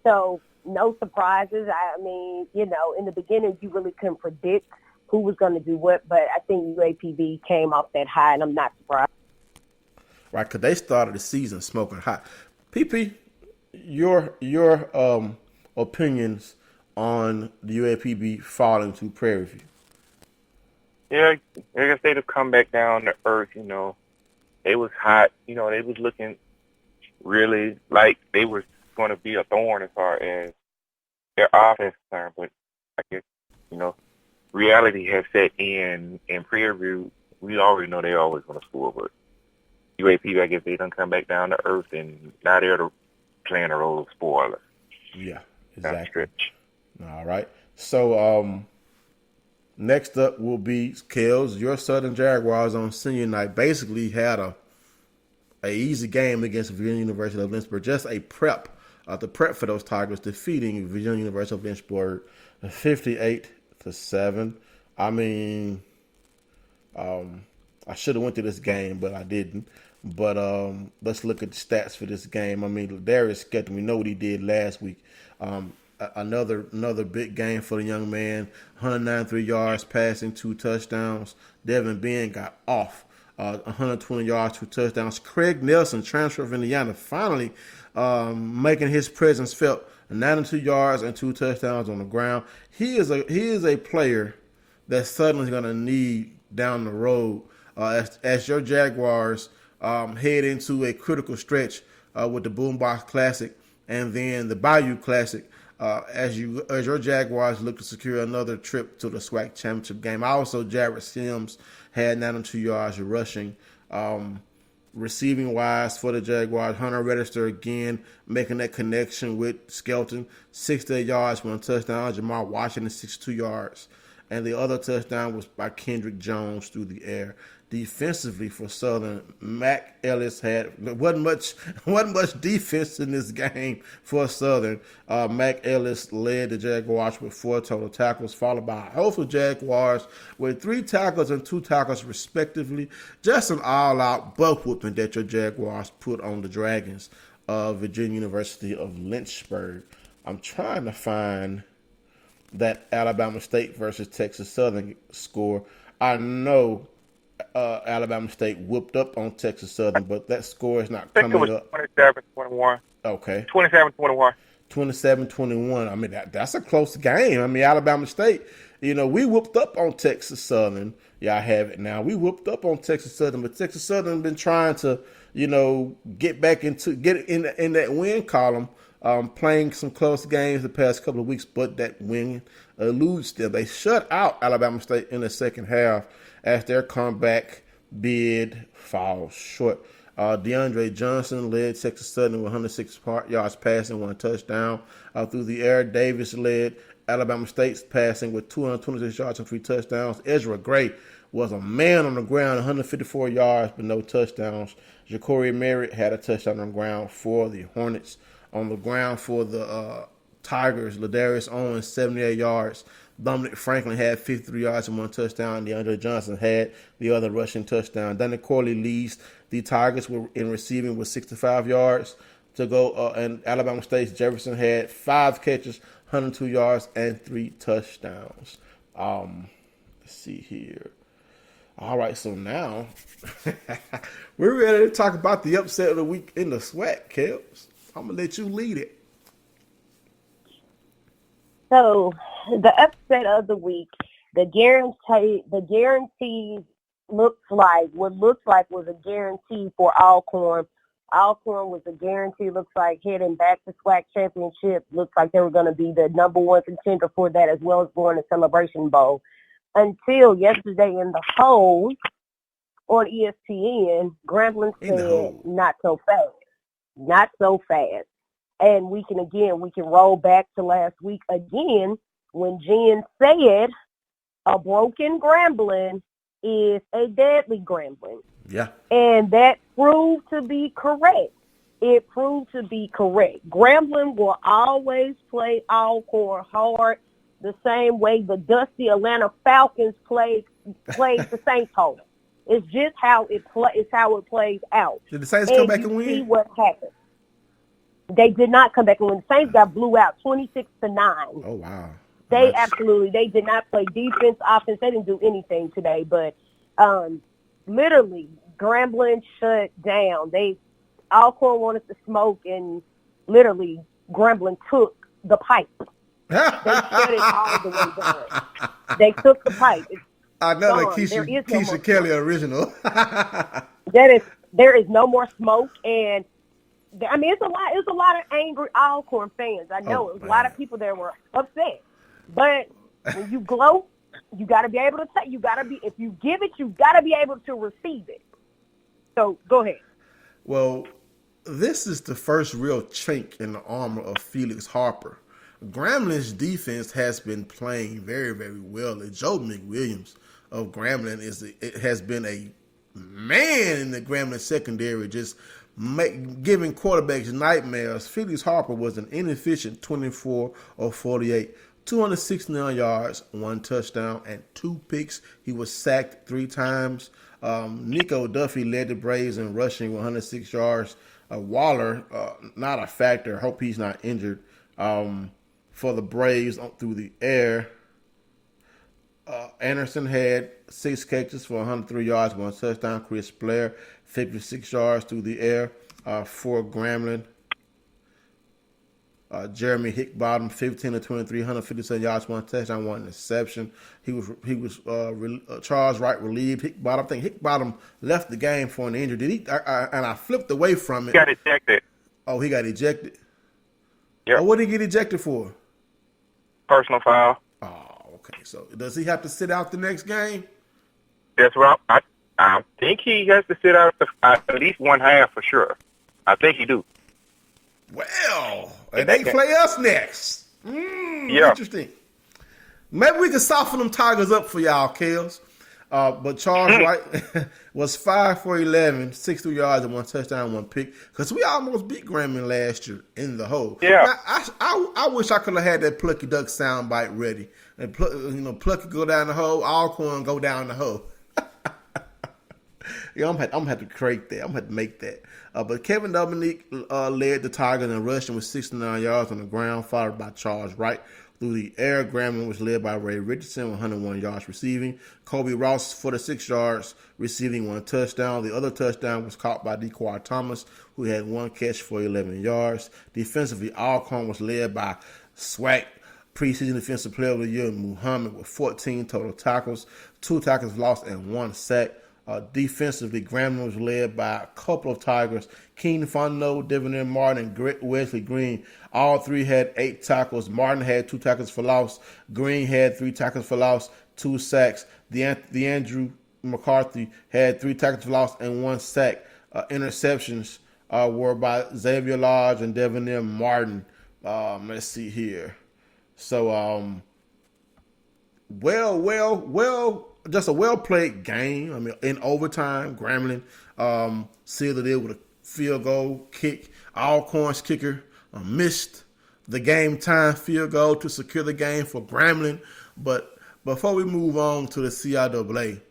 So no surprises. In the beginning, you really couldn't predict who was going to do what, but I think UAPB came off that high, and I'm not surprised. Right, because they started the season smoking hot. PP, your opinions on the UAPB falling to Prairie View? Yeah, I guess they'd have come back down to earth, They was hot. They was looking really like they were going to be a thorn as far as their offense is concerned. But I guess, reality has set in Prairie, we already know they're always going to score, but UAP, I guess they done come back down to earth, and now they're playing a role of spoiler. Yeah, exactly. All right. So next up will be Kels. Your Southern Jaguars on senior night basically had a easy game against Virginia University of Lynchburg. Just a prep, the prep for those Tigers, defeating Virginia University of Lynchburg 58-7. I mean, I should have went to this game, but I didn't. But let's look at the stats for this game. I mean, Darius Skepton, we know what he did last week. Another big game for the young man. 193 yards passing, 2 touchdowns. Devin Ben got off. 120 yards, 2 touchdowns. Craig Nelson, transfer of Indiana, finally making his presence felt. 92 yards and 2 touchdowns on the ground. He is a player that Southern's going to need down the road as your Jaguars head into a critical stretch with the Boombox Classic and then the Bayou Classic. As your Jaguars look to secure another trip to the SWAC championship game. Also, Jarrett Sims had 92 yards rushing. Receiving wise for the Jaguars, Hunter Register again making that connection with Skelton. 68 yards, 1 touchdown. Jamar Washington, 62 yards. And the other touchdown was by Kendrick Jones through the air. Defensively for Southern, Mac Ellis wasn't much defense in this game for Southern. Mac Ellis led the Jaguars with 4 total tackles, followed by a host of Jaguars with 3 tackles and 2 tackles respectively. Just an all-out buck whooping that your Jaguars put on the Dragons of Virginia University of Lynchburg. I'm trying to find that Alabama State versus Texas Southern score. I know Alabama State whooped up on Texas Southern, but that score is not coming up. 27-21. Okay. 27-21. 27-21. I mean, that's a close game. I mean, Alabama State, we whooped up on Texas Southern. Yeah, I have it now. We whooped up on Texas Southern, but Texas Southern been trying to, get in that win column, playing some close games the past couple of weeks, but that win eludes them. They shut out Alabama State in the second half as their comeback bid falls short. DeAndre Johnson led Texas Southern with 106 yards passing, 1 touchdown. Through the air, Davis led Alabama State's passing with 226 yards and 3 touchdowns. Ezra Gray was a man on the ground, 154 yards, but no touchdowns. Ja'Cory Merritt had a touchdown on the ground for the Hornets. On the ground for the Tigers, Ladarius Owens, 78 yards. Dominic Franklin had 53 yards and 1 touchdown. DeAndre Johnson had the other rushing touchdown. Danny Corley leads the Tigers in receiving with 65 yards to go. And Alabama State's Jefferson had 5 catches, 102 yards, and 3 touchdowns. Let's see here. All right, so now we're ready to talk about the upset of the week in the SWAC, Kels. I'm going to let you lead it. So, the upset of the week, the guarantee looks like was a guarantee for Alcorn. Alcorn was a guarantee, looks like, heading back to SWAC championship. Looks like they were going to be the number 1 contender for that, as well as going to Celebration Bowl. Until yesterday in the hole on ESPN, Grambling said, not so fast. Not so fast. And we can roll back to last week again when Jen said a broken Grambling is a deadly Grambling. Yeah. And that proved to be correct. It proved to be correct. Grambling will always play Alcorn hard the same way the dusty Atlanta Falcons played the Saints hard. It's just how it plays out. Did the Saints come back and win? See what happened. They did not come back and win. The Saints got blew out 26-9. Oh, wow. They did not play defense, offense. They didn't do anything today. But literally, Grambling shut down. Alcorn wanted to smoke, and literally, Grambling took the pipe. They shut it all the way down. They took the pipe. Another Keisha Kelly original. There is no more smoke, and I mean, it's a lot of angry Alcorn fans. I know it was a lot of people that were upset. But when you glow, You got to be able to take. You got to be. If you give it, you got to be able to receive it. So go ahead. Well, this is the first real chink in the armor of Felix Harper. Gramblin's defense has been playing very, very well. Joe McWilliams of Grambling has been a man in the Grambling secondary, just giving quarterbacks nightmares. Felix Harper was an inefficient 24 of 48, 269 yards, 1 touchdown, and 2 picks. He was sacked 3 times. Nico Duffy led the Braves in rushing, 106 yards. Waller, not a factor. Hope he's not injured. For the Braves through the air. Anderson had 6 catches for 103 yards, 1 touchdown. Chris Blair, 56 yards through the air for Grambling. Jeremy Hickbottom, 15 of 23, 157 yards, 1 touchdown, 1 interception. He was Charles Wright relieved. Hickbottom, I think Hickbottom left the game for an injury. Did he? And I flipped away from it. He got ejected. Oh, he got ejected. Yeah. Oh, what did he get ejected for? Personal foul. Oh, okay. So does he have to sit out the next game? That's right. I think he has to sit out at least one half for sure. I think he do. Well, and they play us next. Yeah. Interesting. Maybe we can soften them Tigers up for y'all, Kels. But Charles Wright was 5 for 11, 63 yards and 1 touchdown, 1 pick. Because we almost beat Grambling last year in the hole. Yeah. Now, I wish I could have had that Plucky Duck soundbite ready. And Plucky go down the hole, Alcorn go down the hole. Yeah, I'm gonna have to create that. I'm gonna have to make that. But Kevin Dominique led the Tigers in rushing with 69 yards on the ground, followed by Charles Wright. Through the air, Grambling was led by Ray Richardson, 101 yards receiving. Kobe Ross, 46 yards receiving, 1 touchdown. The other touchdown was caught by Dequar Thomas, who had 1 catch for 11 yards. Defensively, Alcorn was led by SWAC preseason defensive player of the year, Muhammad, with 14 total tackles, 2 tackles lost, and 1 sack. Defensively, Grambling was led by a couple of Tigers, Keenan Fontenot, Devonair Martin, and Wesley Green. All 3 had 8 tackles. Martin had 2 tackles for loss. Green had 3 tackles for loss, 2 sacks. DeAndrew McCarthy had 3 tackles for loss and 1 sack. Interceptions were by Xavier Lodge and Devonair Martin. Let's see here. So, just a well-played game. I mean, in overtime, Grambling sealed it with a field goal kick. Alcorn's kicker missed the game-time field goal to secure the game for Grambling. But before we move on to the CIAA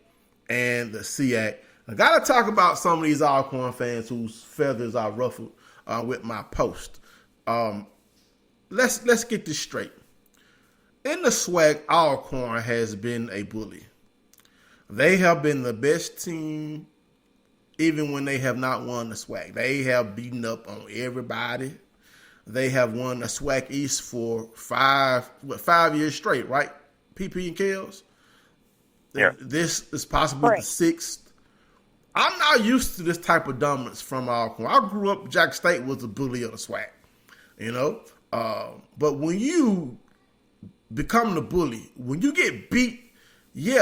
and the SIAC, I got to talk about some of these Alcorn fans whose feathers are ruffled with my post. Let's get this straight. In the SWAC, Alcorn has been a bully. They have been the best team even when they have not won the SWAC. They have beaten up on everybody. They have won the SWAC East for 5 years straight, right? PP and Kels? Yeah. This is possibly the 6th. I'm not used to this type of dominance from Alcorn. I grew up, Jack State was the bully of the SWAC, But when you become the bully, when you get beat, you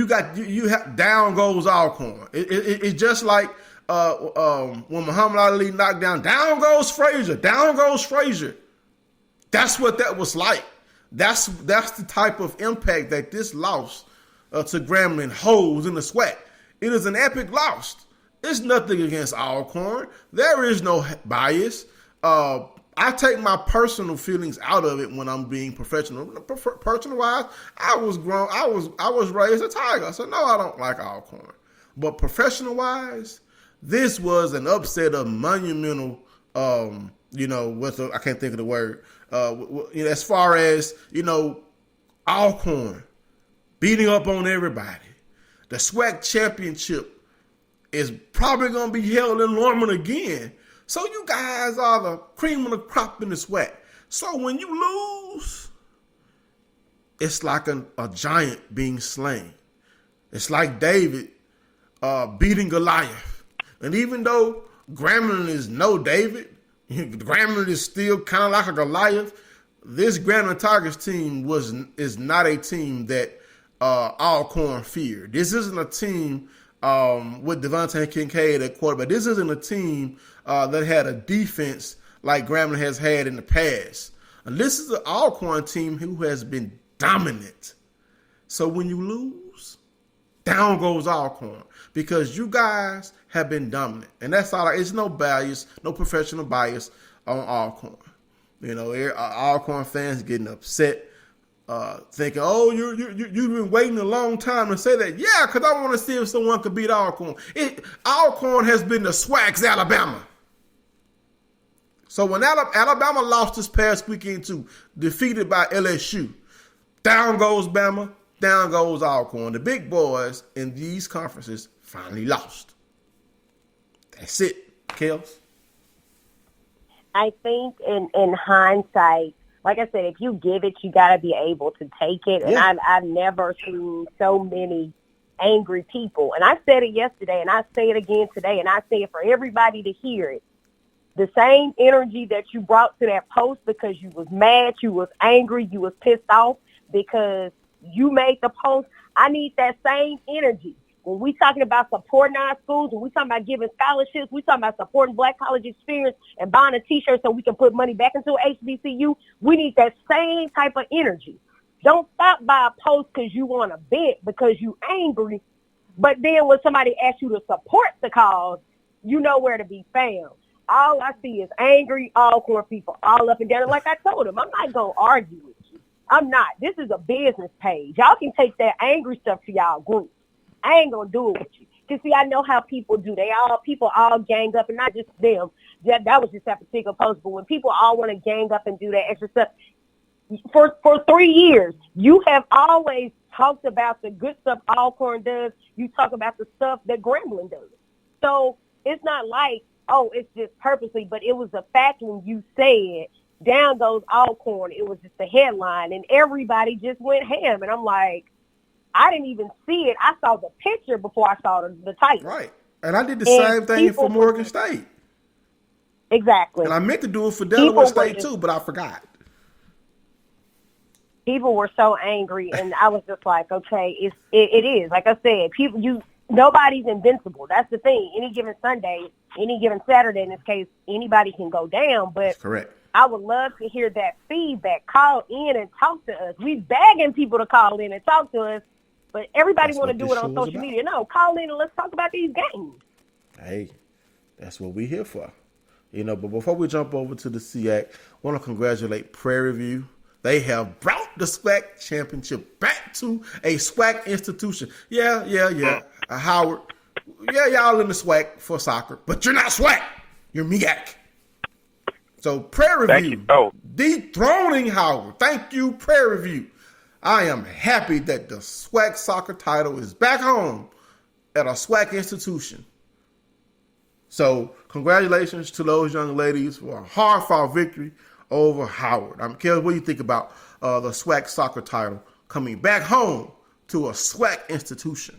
have down goes Alcorn. It's just like when Muhammad Ali knocked down goes Frazier. Down goes Frazier. That's what that was like. That's the type of impact that this loss to Grambling holds in the SWAC. It is an epic loss. It's nothing against Alcorn. There is no bias. I take my personal feelings out of it when I'm being professional. Personal wise, I was raised a Tiger, so no, I don't like Alcorn. But professional wise, this was an upset of monumental. I can't think of the word. As far as Alcorn beating up on everybody, the SWAC championship is probably going to be held in Norman again. So you guys are the cream of the crop in the SWAC. So when you lose, it's like a giant being slain. It's like David beating Goliath. And even though Grambling is no David, Grambling is still kind of like a Goliath. This Grambling Tigers team is not a team that Alcorn fear. This isn't a team with Devontae Kincaid at quarterback. This isn't a team that had a defense like Grambling has had in the past. And this is an Alcorn team who has been dominant. So when you lose, down goes Alcorn, because you guys have been dominant. And that's all. It's no bias, no professional bias on Alcorn. You know, Alcorn fans getting upset, thinking, "Oh, you've been waiting a long time to say that." Yeah, because I want to see if someone could beat Alcorn. Alcorn has been the SWAC's Alabama. So when Alabama lost this past weekend too, defeated by LSU, down goes Bama, down goes Alcorn. The big boys in these conferences finally lost. That's it, Kels. I think in hindsight, like I said, if you give it, you got to be able to take it. And Yeah. I've never seen so many angry people. And I said it yesterday, and I say it again today, and I say it for everybody to hear it. The same energy that you brought to that post because you was mad, you was angry, you was pissed off because you made the post. I need that same energy. When we talking about supporting our schools, when we talking about giving scholarships, we talking about supporting Black college experience and buying a T-shirt so we can put money back into HBCU, we need that same type of energy. Don't stop by a post because you want to vent, because you angry, but then when somebody asks you to support the cause, you know where to be found. All I see is angry Alcorn people all up and down. And like I told them, I'm not going to argue with you. I'm not. This is a business page. Y'all can take that angry stuff to y'all group. I ain't going to do it with you. Because, see, I know how people do. People all gang up, and not just them. That was just that particular post. But when people all want to gang up and do that extra stuff, for 3 years, you have always talked about the good stuff Alcorn does. You talk about the stuff that Grambling does. So it's not like, oh, it's just purposely, but it was a fact when you said, down goes Alcorn. It was just a headline, and everybody just went ham. And I'm like, I didn't even see it. I saw the picture before I saw the title. Right. And I did the same thing for Morgan State. Exactly. And I meant to do it for Delaware State too, but I forgot. People were so angry, and I was just like, okay, it is. Like I said, nobody's invincible. That's the thing. Any given Sunday, any given Saturday, in this case, anybody can go down. But that's correct. I would love to hear that feedback. Call in and talk to us. We begging people to call in and talk to us, but everybody want to do it on social media. No, call in and let's talk about these games. Hey, that's what we're here for. You know, but before we jump over to the SIAC, I want to congratulate Prairie View. They have brought the SWAC championship back to a SWAC institution. Yeah. Howard, y'all in the SWAC for soccer, but you're not SWAC. You're MEAC. So Prairie View dethroning Howard. Thank you, Prairie View. I am happy that the SWAC soccer title is back home at a SWAC institution. So congratulations to those young ladies for a hard-fought victory over Howard. Kelly, what do you think about the SWAC soccer title coming back home to a SWAC institution?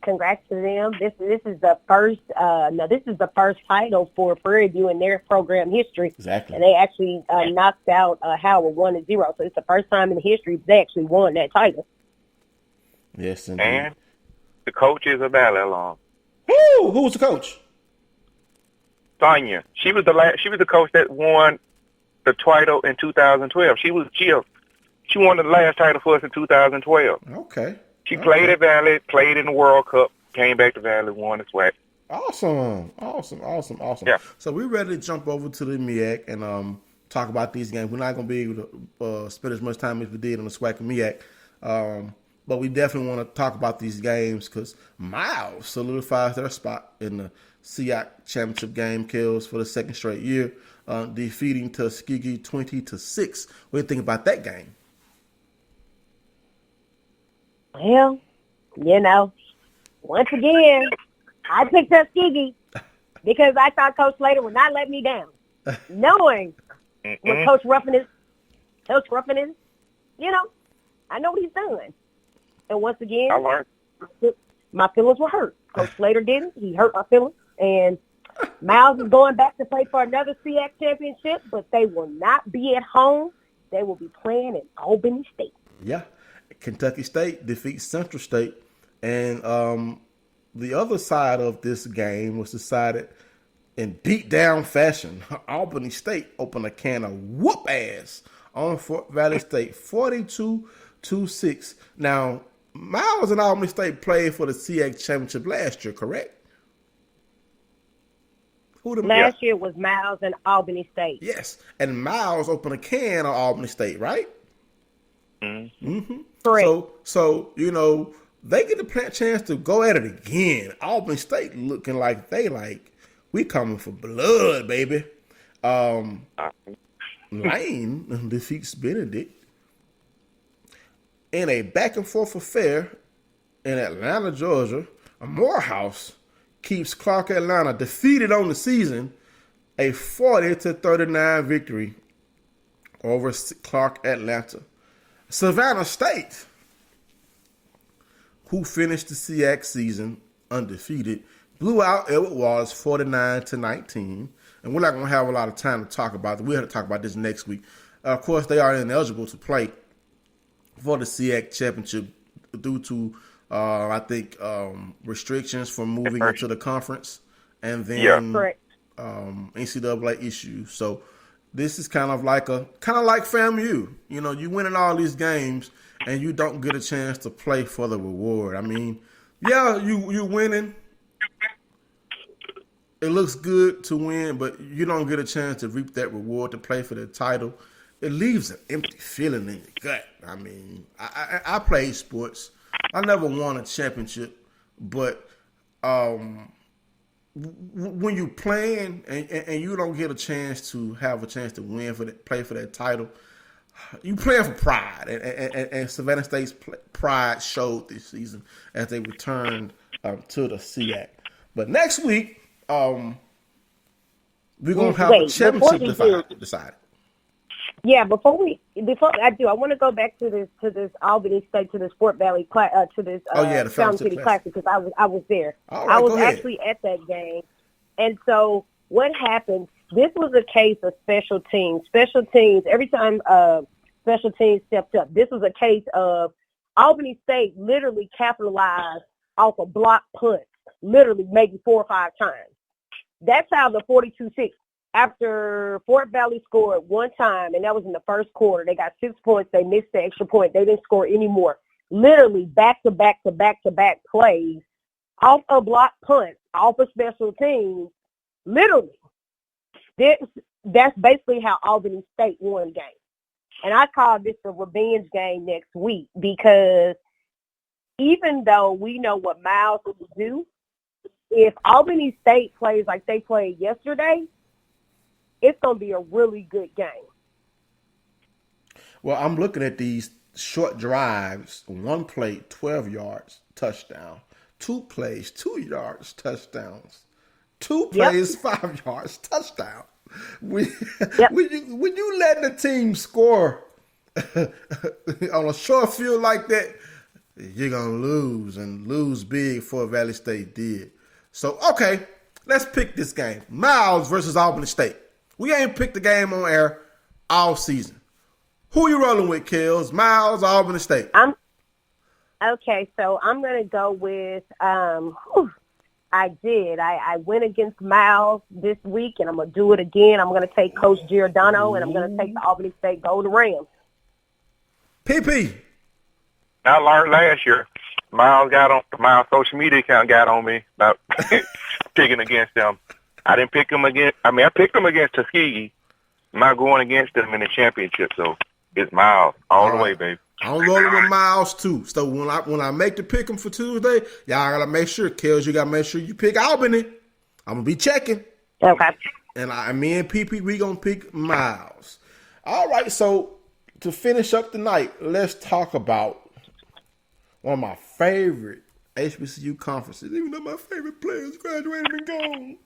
Congrats to them. This is the first. This is the first title for Prairie View in their program history. Exactly. And they actually knocked out Howard 1-0. So it's the first time in history they actually won that title. Yes, indeed. And the coach is a ballet alum. Who was the coach? Sonia. She was the coach that won the title in 2012. She won the last title for us in 2012. Okay. She played at Valley, played in the World Cup, came back to Valley, won the SWAC. Awesome. Yeah. So we're ready to jump over to the MEAC and talk about these games. We're not going to be able to spend as much time as we did on the SWAC and MEAC, but we definitely want to talk about these games because Miles solidifies their spot in the SIAC championship game, kills for the second straight year, defeating Tuskegee 20-6. What do you think about that game? Well, once again, I picked Tuskegee because I thought Coach Slater would not let me down. Knowing what Coach Ruffin is, I know what he's doing. And once again, my feelings were hurt. Coach Slater didn't. He hurt my feelings. And Miles is going back to play for another SIAC championship, but they will not be at home. They will be playing in Albany State. Yeah. Kentucky State defeats Central State. And the other side of this game was decided in beat-down fashion. Albany State opened a can of whoop ass on Fort Valley State, 42-6. Now, Miles and Albany State played for the SIAC championship last year, correct? Last year was Miles and Albany State. Yes, and Miles opened a can of Albany State, right? Mm-hmm. Correct. So they get the chance to go at it again. Albany State looking like we coming for blood, baby. Lane defeats Benedict in a back-and-forth affair in Atlanta, Georgia. Morehouse keeps Clark Atlanta defeated on the season, a 40-39 victory over Clark Atlanta. Savannah State, who finished the SIAC season undefeated, blew out Edward Wallace 49-19. And we're not going to have a lot of time to talk about it. We'll have to talk about this next week. Of course, they are ineligible to play for the SIAC championship due to, I think, restrictions from moving into the conference and then NCAA issues. So this is kind of like FAMU. You winning all these games and you don't get a chance to play for the reward. I mean, you winning. It looks good to win, but you don't get a chance to reap that reward to play for the title. It leaves an empty feeling in your gut. I mean, I played sports. I never won a championship, but when you playing and you don't get a chance to win play for that title, you playing for pride. And Savannah State's pride showed this season as they returned to the SIAC. But next week, we're gonna have a championship decided. Yeah, before I do, I want to go back to this Albany State, to this Fort Valley to this the Fountain City Classic, because I was there. Right, I was actually at that game, and so what happened? This was a case of special teams. Special teams. Every time special teams stepped up, this was a case of Albany State literally capitalized off a block punt, literally maybe 4 or 5 times. That's how the 42-6. After Fort Valley scored one time, and that was in the first quarter, they got 6 points. They missed the extra point. They didn't score any more. Literally back-to-back plays off a block punt, off a special team. Literally. That's basically how Albany State won the game. And I call this a revenge game next week, because even though we know what Miles will do, if Albany State plays like they played yesterday, it's going to be a really good game. Well, I'm looking at these short drives. 1 play, 12 yards, touchdown. 2 plays, 2 yards, touchdowns. 2 plays, 5 yards, touchdown. When you let the team score on a short field like that, you're going to lose, and lose big. Fort Valley State did. So, okay, let's pick this game. Miles versus Albany State. We ain't picked the game on air all season. Who you rolling with, Kels? Miles or Albany State? Okay, so I'm going to go with, I went against Miles this week, and I'm going to do it again. I'm going to take Coach Giordano, and I'm going to take the Albany State Golden Rams. PP. I learned last year. Miles social media account got on me about picking against them. I didn't pick them against. I picked them against Tuskegee. I'm not going against them in the championship, so it's Miles all the way, baby. I'm rolling with Miles too. So when I make the pick them for Tuesday, y'all gotta make sure, Kels, you gotta make sure you pick Albany. I'm gonna be checking. Okay. And me and PP, we gonna pick Miles. All right. So to finish up the night, let's talk about one of my favorite HBCU conferences. Even though my favorite players graduated and gone.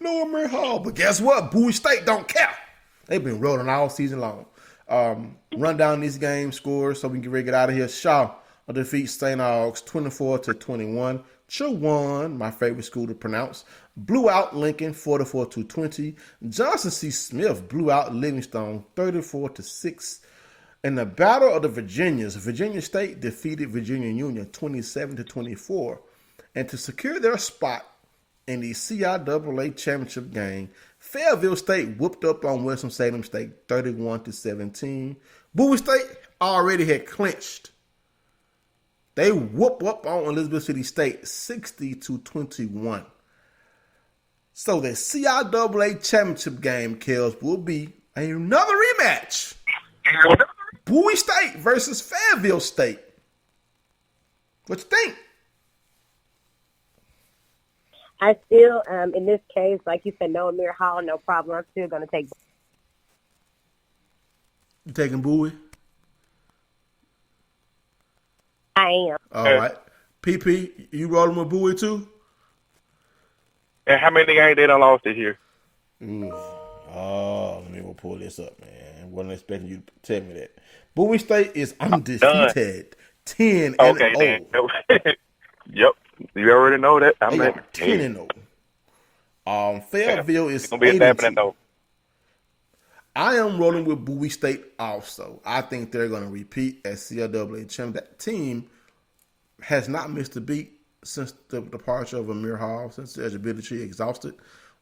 Noah Murray Hall. But guess what? Bowie State don't care. They've been rolling all season long. Run down these game scores so we can get ready to get out of here. Shaw defeats St. Aug's 24-21. Chowan, my favorite school to pronounce, blew out Lincoln 44-20. Johnson C. Smith blew out Livingstone 34-6. In the Battle of the Virginias, Virginia State defeated Virginia Union 27-24, and to secure their spot in the CIAA championship game, Fayetteville State whooped up on Winston-Salem State 31-17. Bowie State already had clinched. They whooped up on Elizabeth City State 60-21. So the CIAA championship game, Kels, will be another rematch. Bowie State versus Fayetteville State. What you think? I still, in this case, like you said, no Amir Hall, no problem. I'm still going to take. You taking Bowie? I am. All right. PP, you rolling with Bowie too? And how many games they done lost this year? Oh, let me go pull this up, man. Wasn't expecting you to tell me that. Bowie State is undefeated, 10-0. Okay, then. Yep, you already know that. I'm they at are 10-0. Fayetteville is gonna be 8-2. I am rolling with Bowie State also. I think they're going to repeat as CIAA champ. That team has not missed a beat since the departure of Amir Hall, since the eligibility exhausted.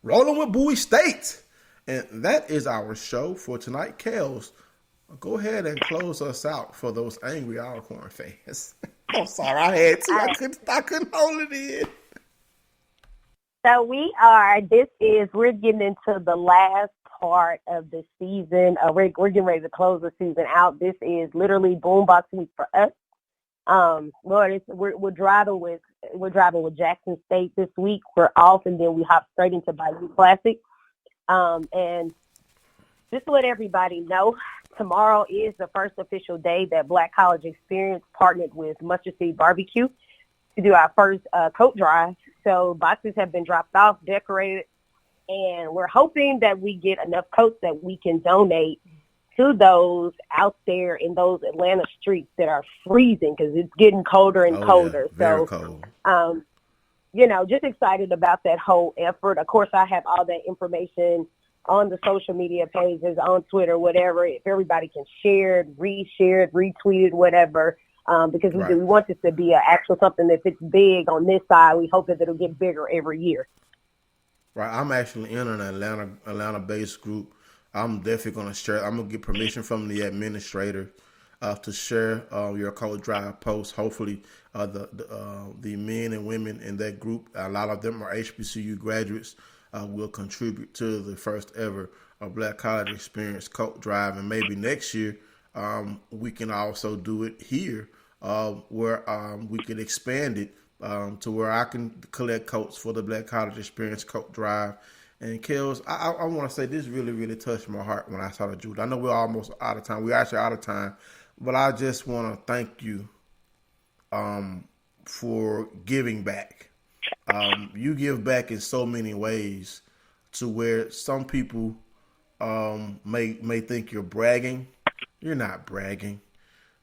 Rolling with Bowie State. And that is our show for tonight. Kels, go ahead and close us out for those angry Alcorn fans. I'm sorry, I had to. I couldn't hold it in. So we're getting into the last part of the season. We're getting ready to close the season out. This is literally boombox week for us. Lord, we're driving with Jackson State this week. We're off, and then we hop straight into Bayou Classic. And just to let everybody know, tomorrow is the first official day that Black College Experience partnered with Mustard Seed Barbecue to do our first coat drive. So boxes have been dropped off, decorated, and we're hoping that we get enough coats that we can donate to those out there in those Atlanta streets that are freezing because it's getting colder and colder. Yeah, very cold. Just excited about that whole effort. Of course, I have all that information on the social media pages, on Twitter, whatever. If everybody can share it, reshare it, retweet it, whatever, because we want this to be something that fits big on this side. We hope that it'll get bigger every year. Right. I'm actually in an Atlanta-based group. I'm definitely going to share. I'm going to get permission from the administrator to share your coat drive post. Hopefully, the men and women in that group, a lot of them are HBCU graduates, will contribute to the first ever Black College Experience coat drive. And maybe next year we can also do it here where we can expand it to where I can collect coats for the Black College Experience coat drive. And Kels, I want to say this really, really touched my heart when I saw the Jude. I know we're almost out of time. We're actually out of time. But I just want to thank you for giving back. You give back in so many ways to where some people may think you're bragging. You're not bragging.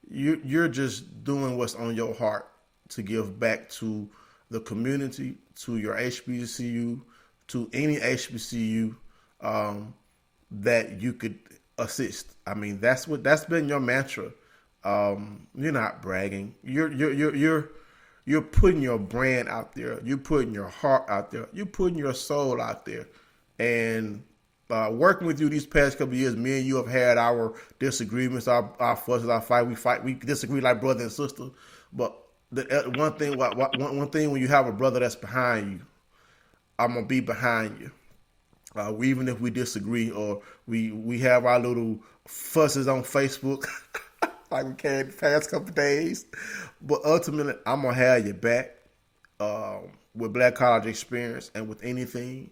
You're just doing what's on your heart to give back to the community, to your HBCU, to any HBCU that you could assist. I mean, that's been your mantra. You're not bragging. You're putting your brand out there. You're putting your heart out there. You're putting your soul out there. And working with you these past couple of years, me and you have had our disagreements, our fusses, our fight. We disagree like brother and sister. But one thing when you have a brother that's behind you, I'm gonna be behind you. Even if we disagree or we have our little fusses on Facebook, like we can the past couple of days, but ultimately I'm gonna have your back with Black College Experience and with anything.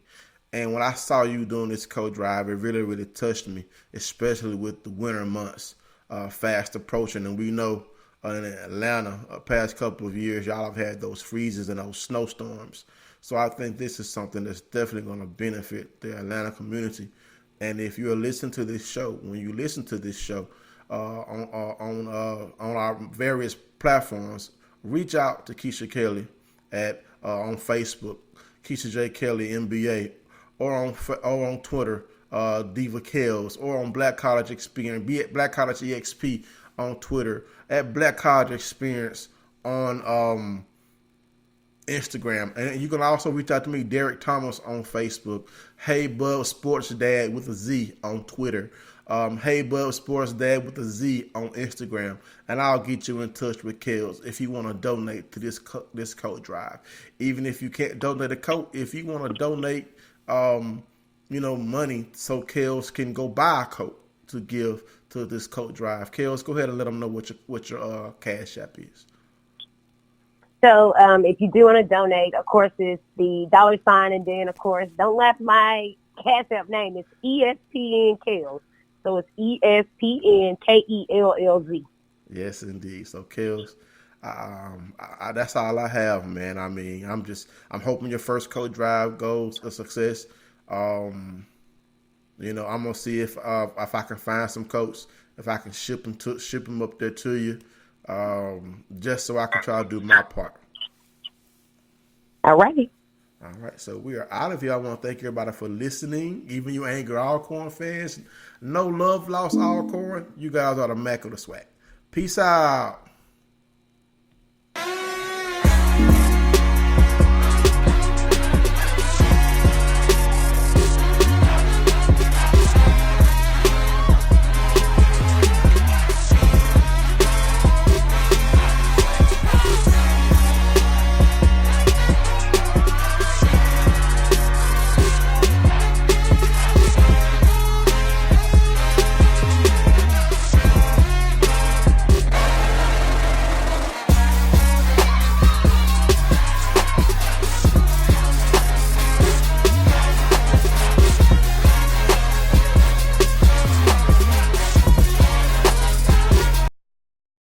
And when I saw you doing this coat drive, it really, really touched me, especially with the winter months fast approaching. And we know in Atlanta, past couple of years, y'all have had those freezes and those snowstorms. So I think this is something that's definitely going to benefit the Atlanta community. And if you're listening to this show, when you listen to this show on our various platforms, reach out to Keisha Kelly on Facebook, Keisha J. Kelly NBA, or on Twitter Diva Kells, or on Black College Experience, be at Black College EXP on Twitter, at Black College Experience on Instagram. And you can also reach out to me, Derek Thomas, on Facebook. Hey Bub Sports Dad with a Z on Twitter. Hey Bub Sports Dad with a Z on Instagram. And I'll get you in touch with Kells if you want to donate to this coat drive. Even if you can't donate a coat, if you want to donate money so Kells can go buy a coat to give to this coat drive. Kells, go ahead and let them know what your Cash App is. So if you do want to donate, of course, it's the $, and then, of course, don't laugh at my Cash App name. It's ESPN Kells. So it's ESPNKELLZ. Yes, indeed. So Kells, that's all I have, man. I mean, I'm hoping your first coat drive goes a success. I'm gonna see if I can find some coats, if I can ship them up there to you, just so I can try to do my part. All righty. All right, so we are out of here. I want to thank everybody for listening. Even you Angry Alcorn fans, no love lost Alcorn. You guys are the Mac of the swag. Peace out.